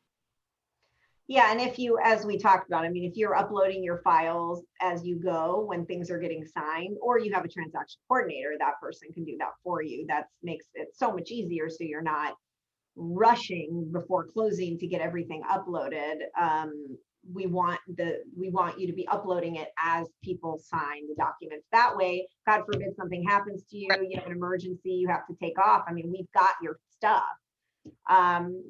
S1: Yeah, and if you, as we talked about, I mean, if you're uploading your files as you go when things are getting signed, or you have a transaction coordinator, that person can do that for you. That makes it so much easier, so you're not rushing before closing to get everything uploaded. We want you to be uploading it as people sign the documents. That way, God forbid something happens to you, you have an emergency, you have to take off. I mean, we've got your stuff.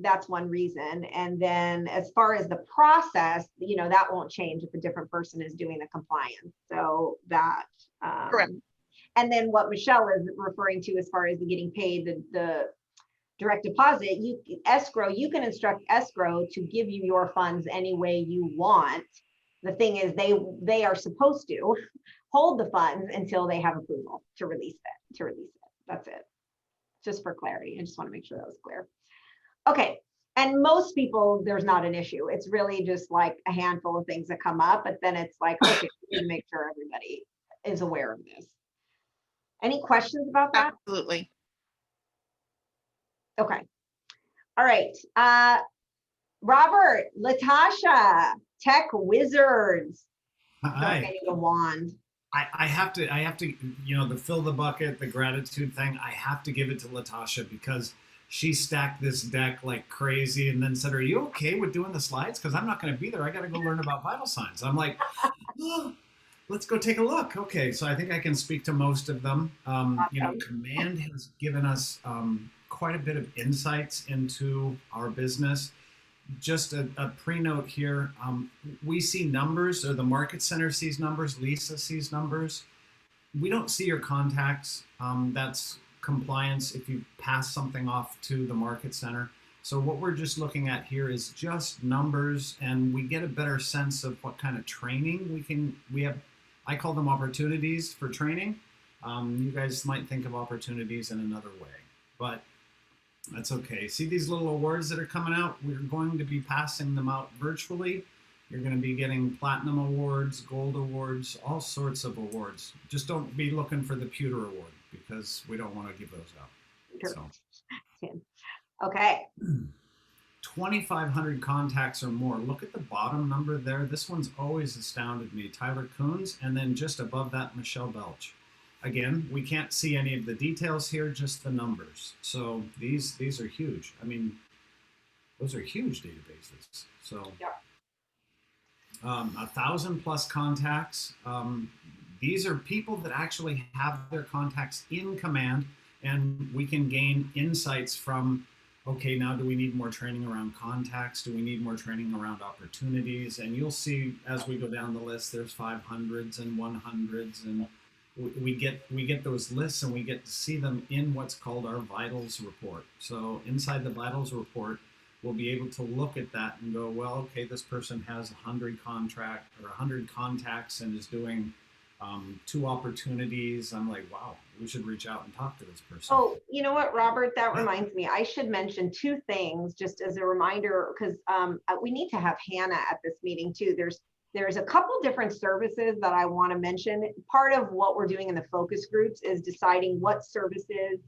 S1: That's one reason. And then as far as the process, that won't change if a different person is doing the compliance. So that,
S10: Correct.
S1: And then what Michelle is referring to as far as the getting paid, the direct deposit, escrow, you can instruct escrow to give you your funds any way you want. The thing is, they are supposed to hold the funds until they have approval to release it. That's it. Just for clarity. I just want to make sure that was clear. Okay. And most people, there's not an issue. It's really just like a handful of things that come up, but then it's like, okay, we need to make sure everybody is aware of this. Any questions about that?
S10: Absolutely.
S1: Okay. All right. Robert, Latasha, tech wizards. I feel like I need a wand.
S8: I have to, the fill the bucket, the gratitude thing, I have to give it to Latasha because she stacked this deck like crazy and then said, are you okay with doing the slides? Because I'm not going to be there. I got to go learn about vital signs. I'm like, oh, let's go take a look. Okay, so I think I can speak to most of them.
S1: Awesome.
S8: Command has given us quite a bit of insights into our business. Just a pre-note here, we see numbers, or the market center sees numbers, Lisa sees numbers. We don't see your contacts. That's compliance if you pass something off to the market center. So what we're just looking at here is just numbers, and we get a better sense of what kind of training we have. I call them opportunities for training. You guys might think of opportunities in another way, but that's okay. See these little awards that are coming out? We're going to be passing them out virtually. You're going to be getting platinum awards, gold awards, all sorts of awards. Just don't be looking for the pewter award because we don't want to give those out.
S1: Sure. Okay.
S8: 2,500 contacts or more. Look at the bottom number there. This one's always astounded me. Tyler Coons, and then just above that, Michelle Belch. Again, we can't see any of the details here, just the numbers. So these are huge. I mean, those are huge databases. So
S1: yeah.
S8: 1,000+ contacts. These are people that actually have their contacts in command, and we can gain insights from, okay, now do we need more training around contacts? Do we need more training around opportunities? And you'll see as we go down the list, there's 500s and 100s, and we get those lists and we get to see them in what's called our vitals report. So inside the vitals report, we'll be able to look at that and go, well, okay, this person has 100 contacts and is doing 2 opportunities. I'm like, wow, we should reach out and talk to this person.
S1: Oh, you know what, Robert, that reminds me, I should mention 2 things just as a reminder, because we need to have Hannah at this meeting too. There's a couple different services that I want to mention. Part of what we're doing in the focus groups is deciding what services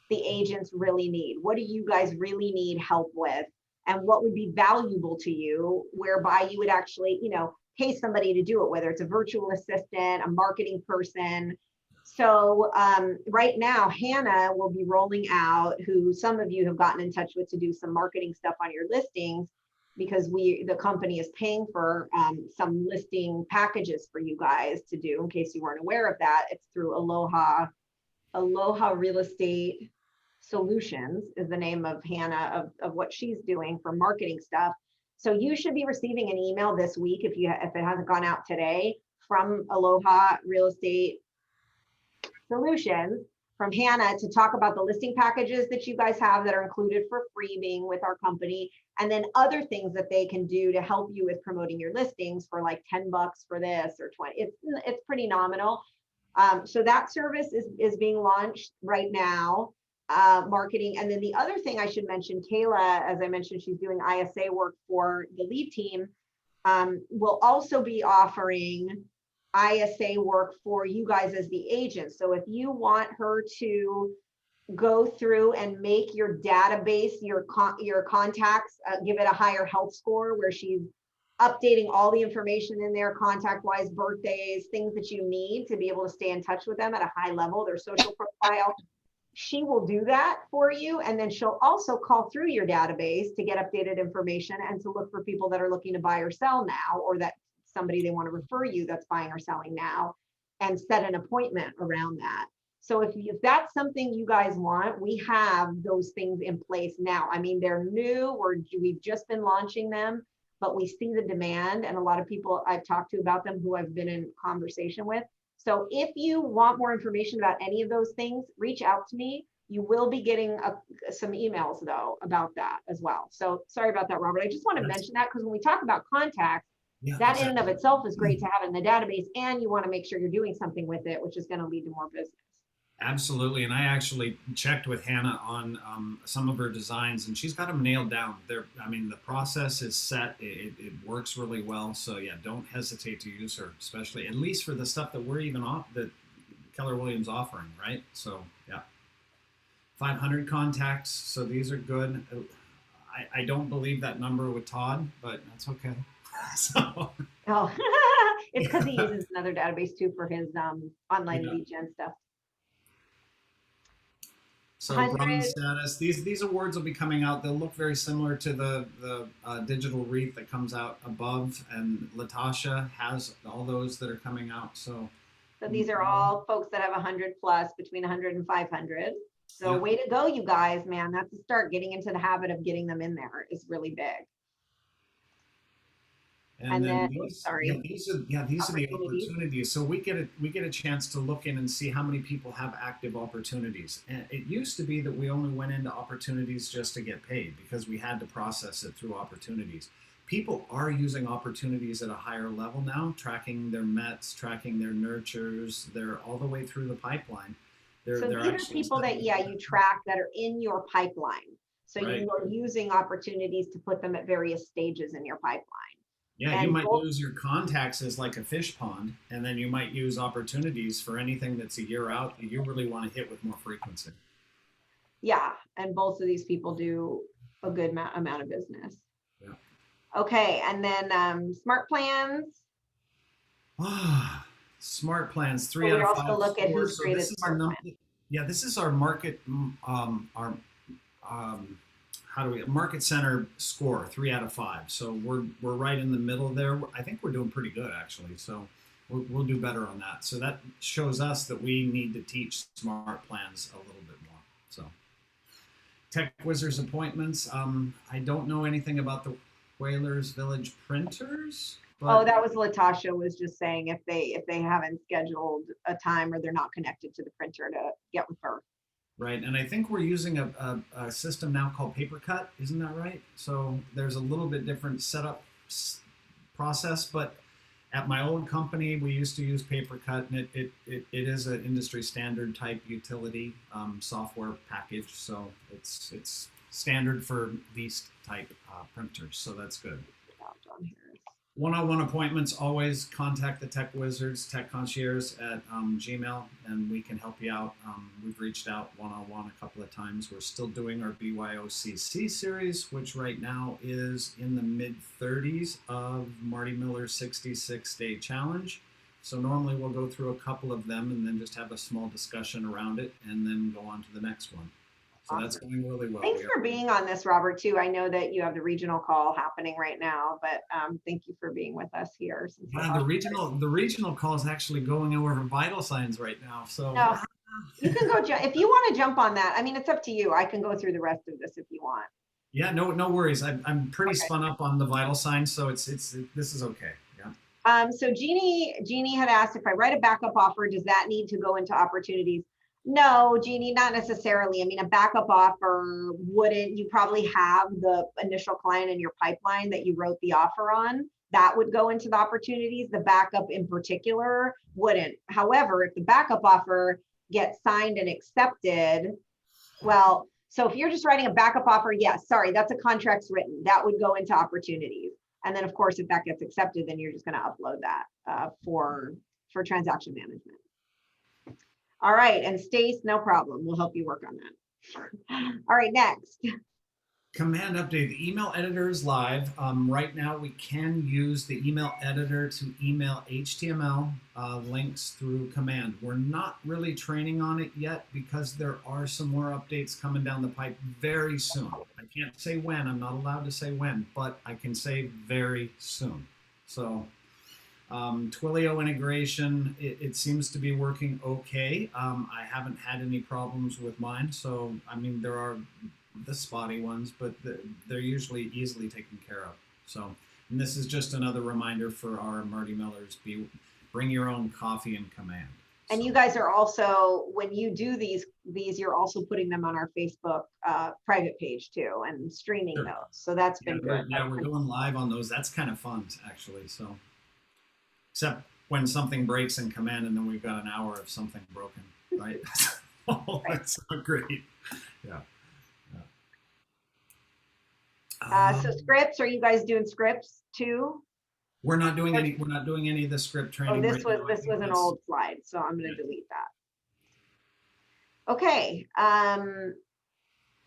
S1: the agents really need. What do you guys really need help with? And what would be valuable to you, whereby you would actually, pay somebody to do it, whether it's a virtual assistant, a marketing person. So right now, Hannah will be rolling out, who some of you have gotten in touch with to do some marketing stuff on your listings. because the company is paying for some listing packages for you guys to do, in case you weren't aware of that. It's through Aloha Real Estate Solutions is the name of Hannah, of what she's doing for marketing stuff. So you should be receiving an email this week, if it hasn't gone out today, from Aloha Real Estate Solutions, from Hannah, to talk about the listing packages that you guys have that are included for free being with our company, and then other things that they can do to help you with promoting your listings for like $10 for this or 20. It's pretty nominal. So that service is being launched right now, marketing. And then the other thing I should mention, Kayla, as I mentioned, she's doing ISA work for the lead team, will also be offering ISA work for you guys as the agent. So if you want her to go through and make your database, your contacts, give it a higher health score, where she's updating all the information in there, contact-wise, birthdays, things that you need to be able to stay in touch with them at a high level, their social profile, she will do that for you. And then she'll also call through your database to get updated information and to look for people that are looking to buy or sell now, or that somebody they want to refer you that's buying or selling now, and set an appointment around that. So if that's something you guys want, we have those things in place now. I mean, they're new, we've just been launching them, but we see the demand, and a lot of people I've talked to about them who I've been in conversation with. So if you want more information about any of those things, reach out to me. You will be getting some emails though about that as well. So sorry about that, Robert. I just want to mention that, because when we talk about contacts, that in and of itself is great to have in the database, and you want to make sure you're doing something with it, which is going to lead to more business.
S8: Absolutely. And I actually checked with Hannah on some of her designs, and she's got them nailed down. I mean, the process is set. It works really well. So yeah, don't hesitate to use her, especially at least for the stuff that we're even off, that Keller Williams offering, right? So yeah, 500 contacts. So these are good. I don't believe that number with Todd, but that's okay. So.
S1: Oh, it's because he uses another database too for his online lead gen stuff.
S8: So run status. These awards will be coming out. They'll look very similar to the digital wreath that comes out above, and Latasha has all those that are coming out. So
S1: these are all folks that have 100 plus, between 100 and 500. So way to go, you guys, man. That's a start. Getting into the habit of getting them in there is really big.
S8: And then these are the opportunities. So we get a chance to look in and see how many people have active opportunities. And it used to be that we only went into opportunities just to get paid, because we had to process it through opportunities. People are using opportunities at a higher level now, tracking their METs, tracking their nurtures. They're all the way through the pipeline.
S1: So these are people that you track that are in your pipeline. So you are using opportunities to put them at various stages in your pipeline.
S8: Yeah, and you might use your contacts as like a fish pond, and then you might use opportunities for anything that's a year out that you really want to hit with more frequency.
S1: Yeah, and both of these people do a good amount of business.
S8: Yeah.
S1: Okay, and then smart plans.
S8: Smart plans, 3 out of 5.
S1: Also look at who's created smart plans.
S8: Yeah, this is our market, market center score, 3 out of 5. So we're right in the middle there. I think we're doing pretty good actually. So we'll do better on that. So that shows us that we need to teach smart plans a little bit more. So Tech Wizards appointments. I don't know anything about the Whalers Village printers. But,
S1: that was Latasha was just saying if they haven't scheduled a time or they're not connected to the printer to get with her.
S8: Right, and I think we're using a system now called PaperCut, isn't that right? So there's a little bit different setup process, but at my old company, we used to use PaperCut, and it is an industry standard type utility software package, so it's standard for these type printers, so that's good. One-on-one appointments, always contact the Tech Wizards, Tech Concierge at Gmail, and we can help you out. We've reached out one-on-one a couple of times. We're still doing our BYOCC series, which right now is in the mid-30s of Marty Miller's 66-day challenge. So normally we'll go through a couple of them and then just have a small discussion around it and then go on to the next one. So that's going really well.
S1: Thanks for being on this, Robert, too. I know that you have the regional call happening right now, but thank you for being with us here. Since
S8: Yeah, the regional call is actually going over vital signs right now. So
S1: No, you can go, if you want to jump on that. I mean, it's up to you. I can go through the rest of this if you want.
S8: yeah, no worries. I'm pretty
S1: Okay.
S8: spun up on the vital signs, so this is okay. Yeah.
S1: So Jeannie had asked, if I write a backup offer, does that need to go into opportunities? No, Jeannie, not necessarily. I mean, a backup offer wouldn't, you probably have the initial client in your pipeline that you wrote the offer on. That would go into the opportunities. The backup in particular wouldn't. However, if the backup offer gets signed and accepted, well, so if you're just writing a backup offer, yes, sorry, that's a contract's written. That would go into opportunities. And then of course, if that gets accepted, then you're just going to upload that for transaction management. All right, and Stace, no problem. We'll help you work on that. All right, next.
S8: Command update, the email editor is live. Right now we can use the email editor to email HTML links through command. We're not really training on it yet because there are some more updates coming down the pipe very soon. I can't say when, I'm not allowed to say when, but I can say very soon. So Twilio integration, it seems to be working okay. I haven't had any problems with mine. So, I mean, there are the spotty ones, but they're usually easily taken care of. So, and this is just another reminder for our Marty Millers, bring your own coffee and command.
S1: And you guys are also, when you do these, you're also putting them on our Facebook private page too, and streaming
S8: Sure.
S1: those. So that's been good.
S8: Yeah, we're going live on those. That's kind of fun, actually. So, except when something breaks in command, and then we've got an hour of something broken, right? Oh, that's so great. Yeah.
S1: So scripts, are you guys doing scripts too?
S8: We're not doing any. We're not doing any of the script training.
S1: Oh, this
S8: right
S1: was
S8: now. I
S1: this
S8: think
S1: was an
S8: that's-
S1: old slide, so I'm going to delete that. Okay.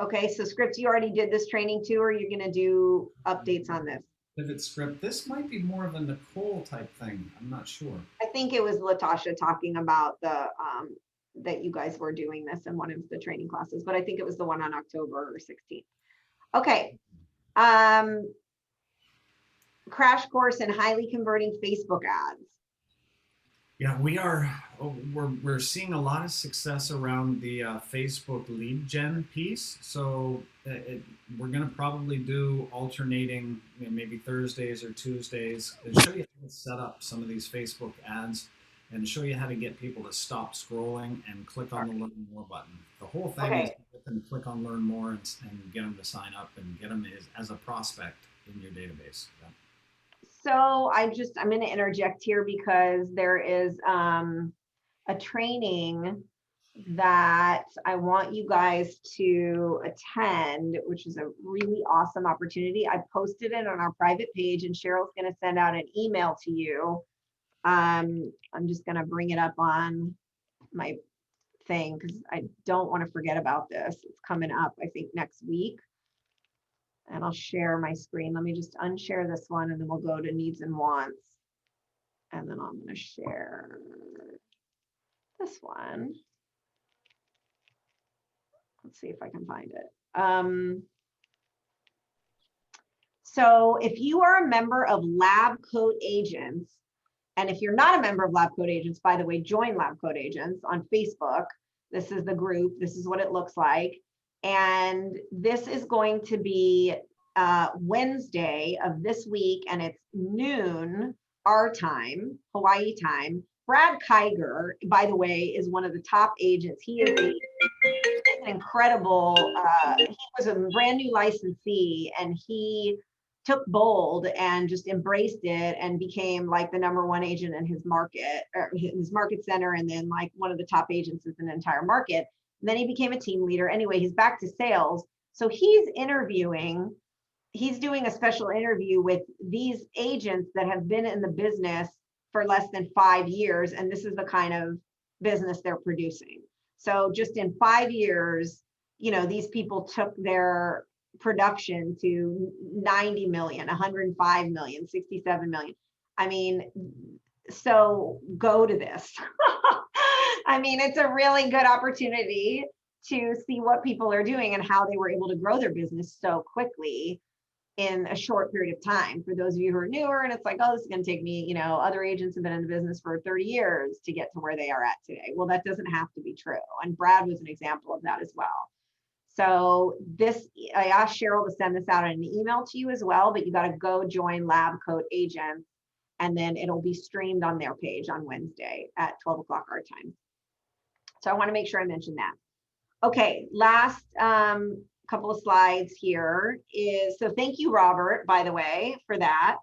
S1: Okay. So scripts, you already did this training too, or you're going to do updates on this?
S8: Pivot script. This might be more of a Nicole type thing. I'm not sure.
S1: I think it was Latasha talking about the that you guys were doing this in one of the training classes, but I think it was the one on October 16th. Okay. Crash course in highly converting Facebook ads.
S8: Yeah, we're seeing a lot of success around the Facebook lead gen piece. So we're going to probably do alternating, maybe Thursdays or Tuesdays, and show you how to set up some of these Facebook ads and show you how to get people to stop scrolling and click on the learn more button. The whole thing is to get them to click on learn more and get them to sign up and get them as a prospect in your database. Yeah.
S1: So I'm going to interject here because there is a training that I want you guys to attend, which is a really awesome opportunity. I posted it on our private page, and Cheryl's going to send out an email to you. I'm just going to bring it up on my thing because I don't want to forget about this. It's coming up, I think, next week. And I'll share my screen. Let me just unshare this one, and then we'll go to needs and wants. And then I'm going to share this one. Let's see if I can find it. So if you are a member of Lab Coat Agents, and if you're not a member of Lab Coat Agents, by the way, join Lab Coat Agents on Facebook. This is the group. This is what it looks like. And this is going to be Wednesday of this week, and it's noon our time, Hawaii time. Brad Kiger, by the way, is one of the top agents. He is an incredible, he was a brand new licensee, and he took bold and just embraced it and became like the #1 agent in his market, or his market center, and then like one of the top agents in the entire market. And then he became a team leader. Anyway, he's back to sales. So he's doing a special interview with these agents that have been in the business for less than 5 years. And this is the kind of business they're producing. So just in 5 years, these people took their production to 90 million, 105 million, 67 million. I mean, so go to this. I mean, it's a really good opportunity to see what people are doing and how they were able to grow their business so quickly in a short period of time. For those of you who are newer and it's like, oh, this is going to take me, you know, other agents have been in the business for 30 years to get to where they are at today. Well, that doesn't have to be true. And Brad was an example of that as well. So this, I asked Cheryl to send this out in an email to you as well, but you got to go join Lab Coat Agents, and then it'll be streamed on their page on Wednesday at 12 o'clock our time. So I want to make sure I mention that. Okay, last couple of slides here is, so thank you, Robert, by the way, for that.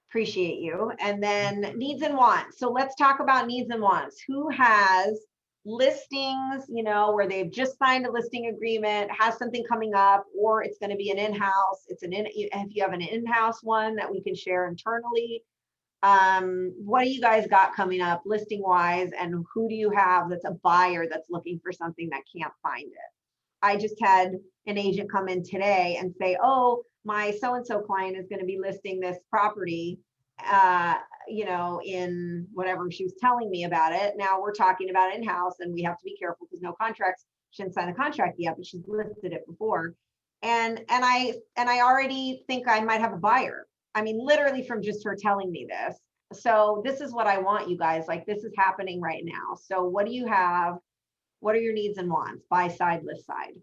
S1: Appreciate you. And then needs and wants. So let's talk about needs and wants. Who has listings, you know, where they've just signed a listing agreement, has something coming up, or it's going to be an in-house, if you have an in-house one that we can share internally. What do you guys got coming up listing wise, and who do you have that's a buyer that's looking for something that can't find it? I just had an agent come in today and say, oh, my so-and-so client is going to be listing this property, you know, in whatever she was telling me about it. Now we're talking about in-house, and we have to be careful because no contracts, she didn't sign the contract yet, but she's listed it before. And I already think I might have a buyer. I mean, literally from just her telling me this. So this is what I want, you guys, like this is happening right now. So what do you have? What are your needs and wants? Buy side, list side.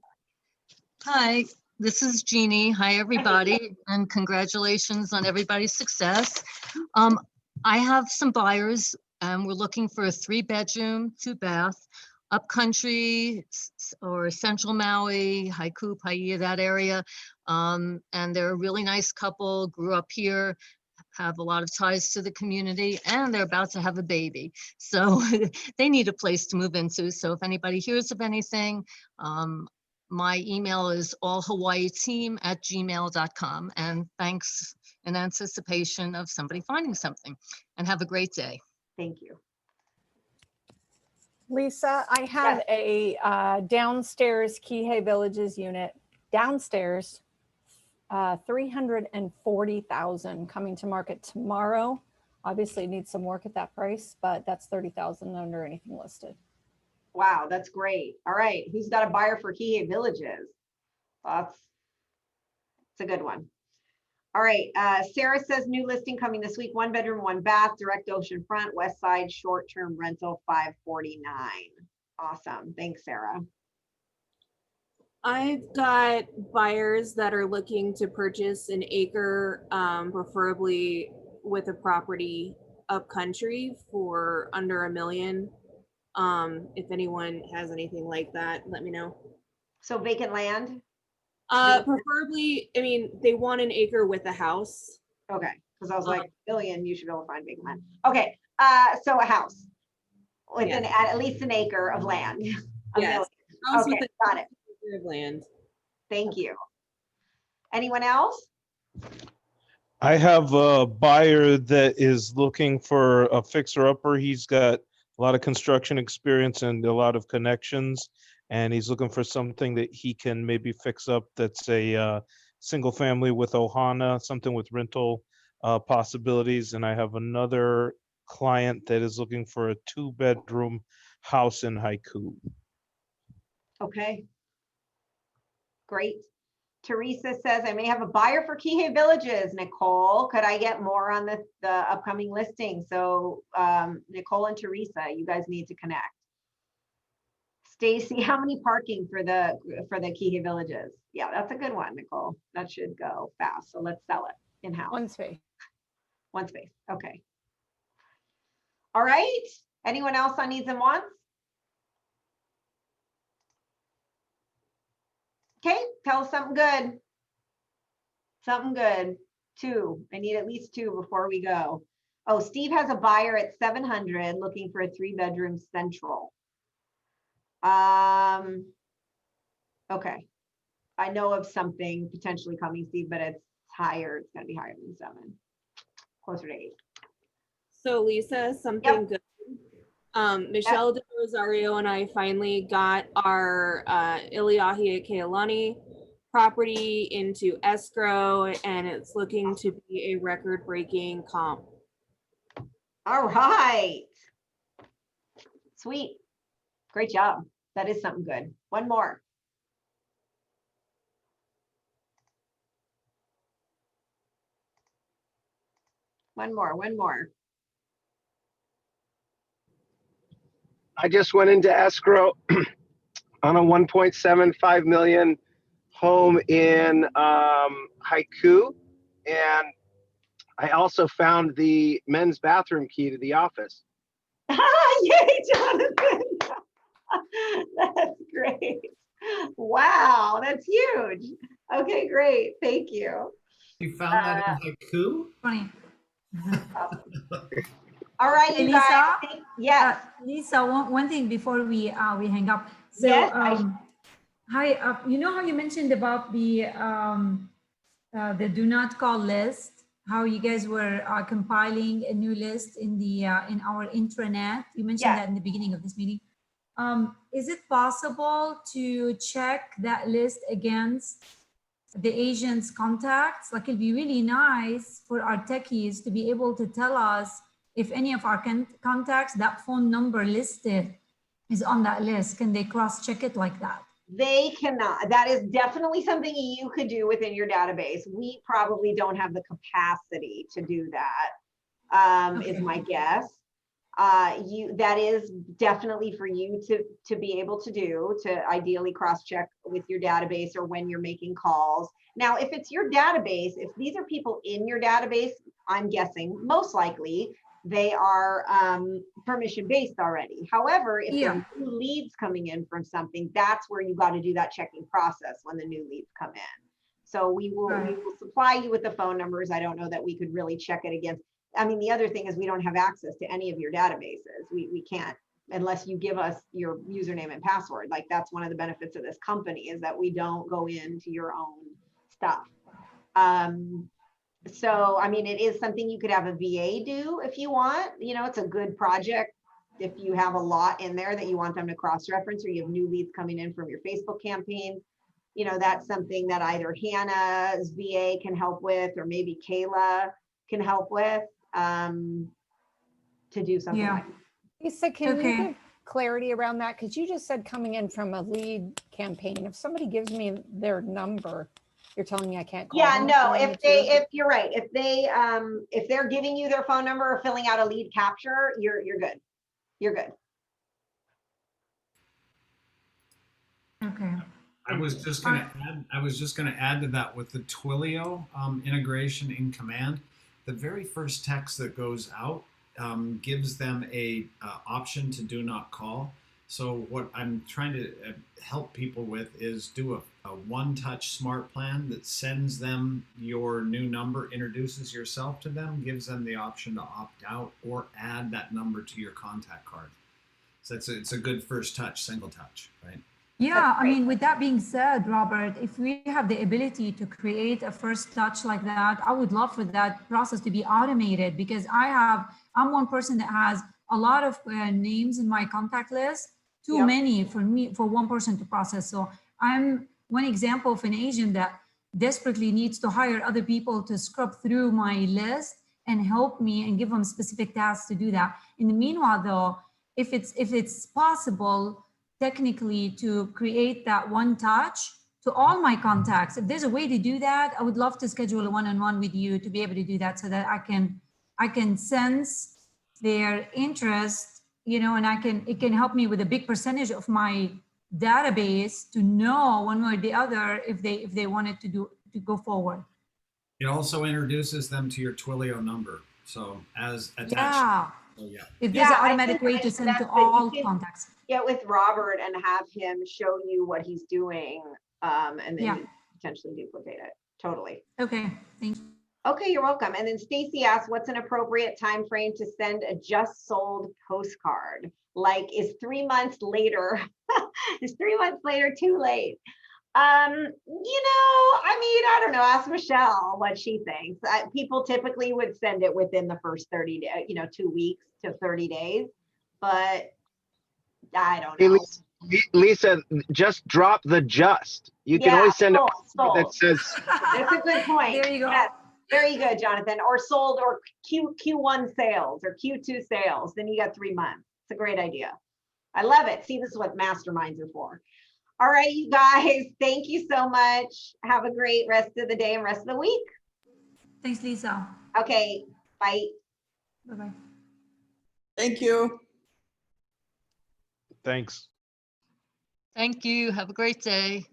S11: Hi, this is Jeannie. Hi, everybody, and congratulations on everybody's success. I have some buyers, and we're looking for a 3-bedroom, 2-bath, upcountry or central Maui, Haiku, Paia, that area. And they're a really nice couple, grew up here, have a lot of ties to the community, and they're about to have a baby. So they need a place to move into. So if anybody hears of anything, my email is allhawaiiteam@gmail.com. And thanks in anticipation of somebody finding something, and have a great day.
S1: Thank you.
S9: Lisa, I have a downstairs Kihei Villages unit downstairs, 340,000 coming to market tomorrow. Obviously it needs some work at that price, but that's 30,000 under anything listed.
S1: Wow, that's great. All right, who's got a buyer for Kihei Villages? It's a good one. All right, Sarah says new listing coming this week, 1 bedroom, 1 bath, direct ocean front, west side, short-term rental, 549. Awesome, thanks, Sarah.
S5: I've got buyers that are looking to purchase an acre, preferably with a property upcountry for under $1 million. If anyone has anything like that, let me know.
S1: So vacant land?
S5: Preferably, I mean, they want an acre with a house.
S1: Okay, because I was like, $1 million, you should be able to find vacant land. Okay, so a house with at least an acre of land.
S5: Yes. House
S1: Okay,
S5: with
S1: got it.
S5: of land.
S1: Thank you. Anyone else?
S12: I have a buyer that is looking for a fixer-upper. He's got a lot of construction experience and a lot of connections, and he's looking for something that he can maybe fix up that's a single family with Ohana, something with rental possibilities. And I have another client that is looking for a 2-bedroom house in Haiku.
S1: Okay. Great. Teresa says, I may have a buyer for Kihei Villages. Nicole, could I get more on the upcoming listing? So Nicole and Teresa, you guys need to connect. Stacy, how many parking for the Kihei Villages? Yeah, that's a good one, Nicole. That should go fast. So let's sell it in-house.
S9: 1 space.
S1: 1 space. Okay. All right. Anyone else on needs and wants? Okay, tell us something good. Something good. 2. I need at least 2 before we go. Oh, Steve has a buyer at 700 looking for a 3-bedroom central. Okay. I know of something potentially coming, Steve, but it's higher. It's going to be higher than 7. Closer to 8.
S5: So Lisa, something good. Michelle De Rosario and I finally got our Iliahi at Kealani property into escrow, and it's looking to be a record-breaking comp.
S1: All right. Sweet. Great job. That is something good. One more. One more.
S13: I just went into escrow on a 1.75 million home in Haiku. And I also found the men's bathroom key to the office.
S1: Yay, Jonathan. That's great. Wow, that's huge. Okay, great. Thank you.
S8: You found that in Haiku?
S14: Funny.
S1: All right,
S14: Hey,
S1: you guys.
S14: Lisa?
S1: Yes.
S14: Lisa, one thing before we hang up. So,
S1: Yes,
S14: hi, you know how you mentioned about the do not call list, how you guys were compiling a new list in the in our intranet. You mentioned that in the beginning of this meeting. Is it possible to check that list against the agent's contacts? Like, it'd be really nice for our techies to be able to tell us if any of our contacts, that phone number listed is on that list. Can they cross-check it like that?
S1: They cannot. That is definitely something you could do within your database. We probably don't have the capacity to do that, is my guess. That is definitely for you to be able to do, to ideally cross-check with your database or when you're making calls. Now, if it's your database, if these are people in your database, I'm guessing most likely they are permission-based already. However, if there are new leads coming in from something, that's where you got to do that checking process when the new leads come in. So we will supply you with the phone numbers. I don't know that we could really check it against. I mean, the other thing is we don't have access to any of your databases. We can't, unless you give us your username and password. Like, that's one of the benefits of this company, is that we don't go into your own stuff. So, I mean, it is something you could have a VA do if you want. You know, it's a good project if you have a lot in there that you want them to cross-reference, or you have new leads coming in from your Facebook campaign. You know, that's something that either Hannah's VA can help with, or maybe Kayla can help with, to do something like that.
S9: Lisa, can you give clarity around that? Because you just said coming in from a lead campaign. If somebody gives me their number, you're telling me I can't call them?
S1: No, if you're right, if they're giving you their phone number or filling out a lead capture, you're good. You're good.
S14: Okay.
S8: I was just going to add to that with the Twilio integration in Command. The very first text that goes out gives them a option to do not call. So what I'm trying to help people with is do a one-touch smart plan that sends them your new number, introduces yourself to them, gives them the option to opt out or add that number to your contact card. So it's a good first touch, single touch, right?
S14: Yeah, I mean, with that being said, Robert, if we have the ability to create a first touch like that, I would love for that process to be automated, because I'm one person that has a lot of names in my contact list, too many for one person to process. So I'm one example of an agent that desperately needs to hire other people to scrub through my list and help me and give them specific tasks to do that. In the meanwhile, though, if it's possible, technically, to create that one touch to all my contacts, if there's a way to do that, I would love to schedule a one-on-one with you to be able to do that, so that I can sense their interest, you know, and it can help me with a big percentage of my database to know one way or the other if they wanted to go forward.
S8: It also introduces them to your Twilio number. So as attached.
S14: Yeah.
S8: So, yeah.
S14: If there's an automatic way to send to all contacts.
S1: Get with Robert and have him show you what he's doing, and then you potentially duplicate it. Totally.
S14: Okay, thank you.
S1: Okay, you're welcome. And then Stacy asked, what's an appropriate time frame to send a just sold postcard? Like, is 3 months later, is 3 months later too late? You know, I mean, I don't know, ask Michelle what she thinks. People typically would send it within the first 30 days, 2 weeks to 30 days, but I don't know.
S13: Hey, Lisa, just drop the just. You can always send it that says.
S1: That's a good point.
S14: There you go.
S1: Yes, very good, Jonathan. Or sold, or Q1 sales or Q2 sales. Then you got 3 months. It's a great idea. I love it. See, this is what masterminds are for. All right, you guys, thank you so much. Have a great rest of the day and rest of the week.
S14: Thanks, Lisa.
S1: Okay, bye.
S14: Bye-bye.
S6: Thank you.
S12: Thanks.
S11: Thank you. Have a great day.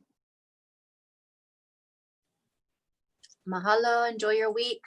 S15: Mahalo. Enjoy your week.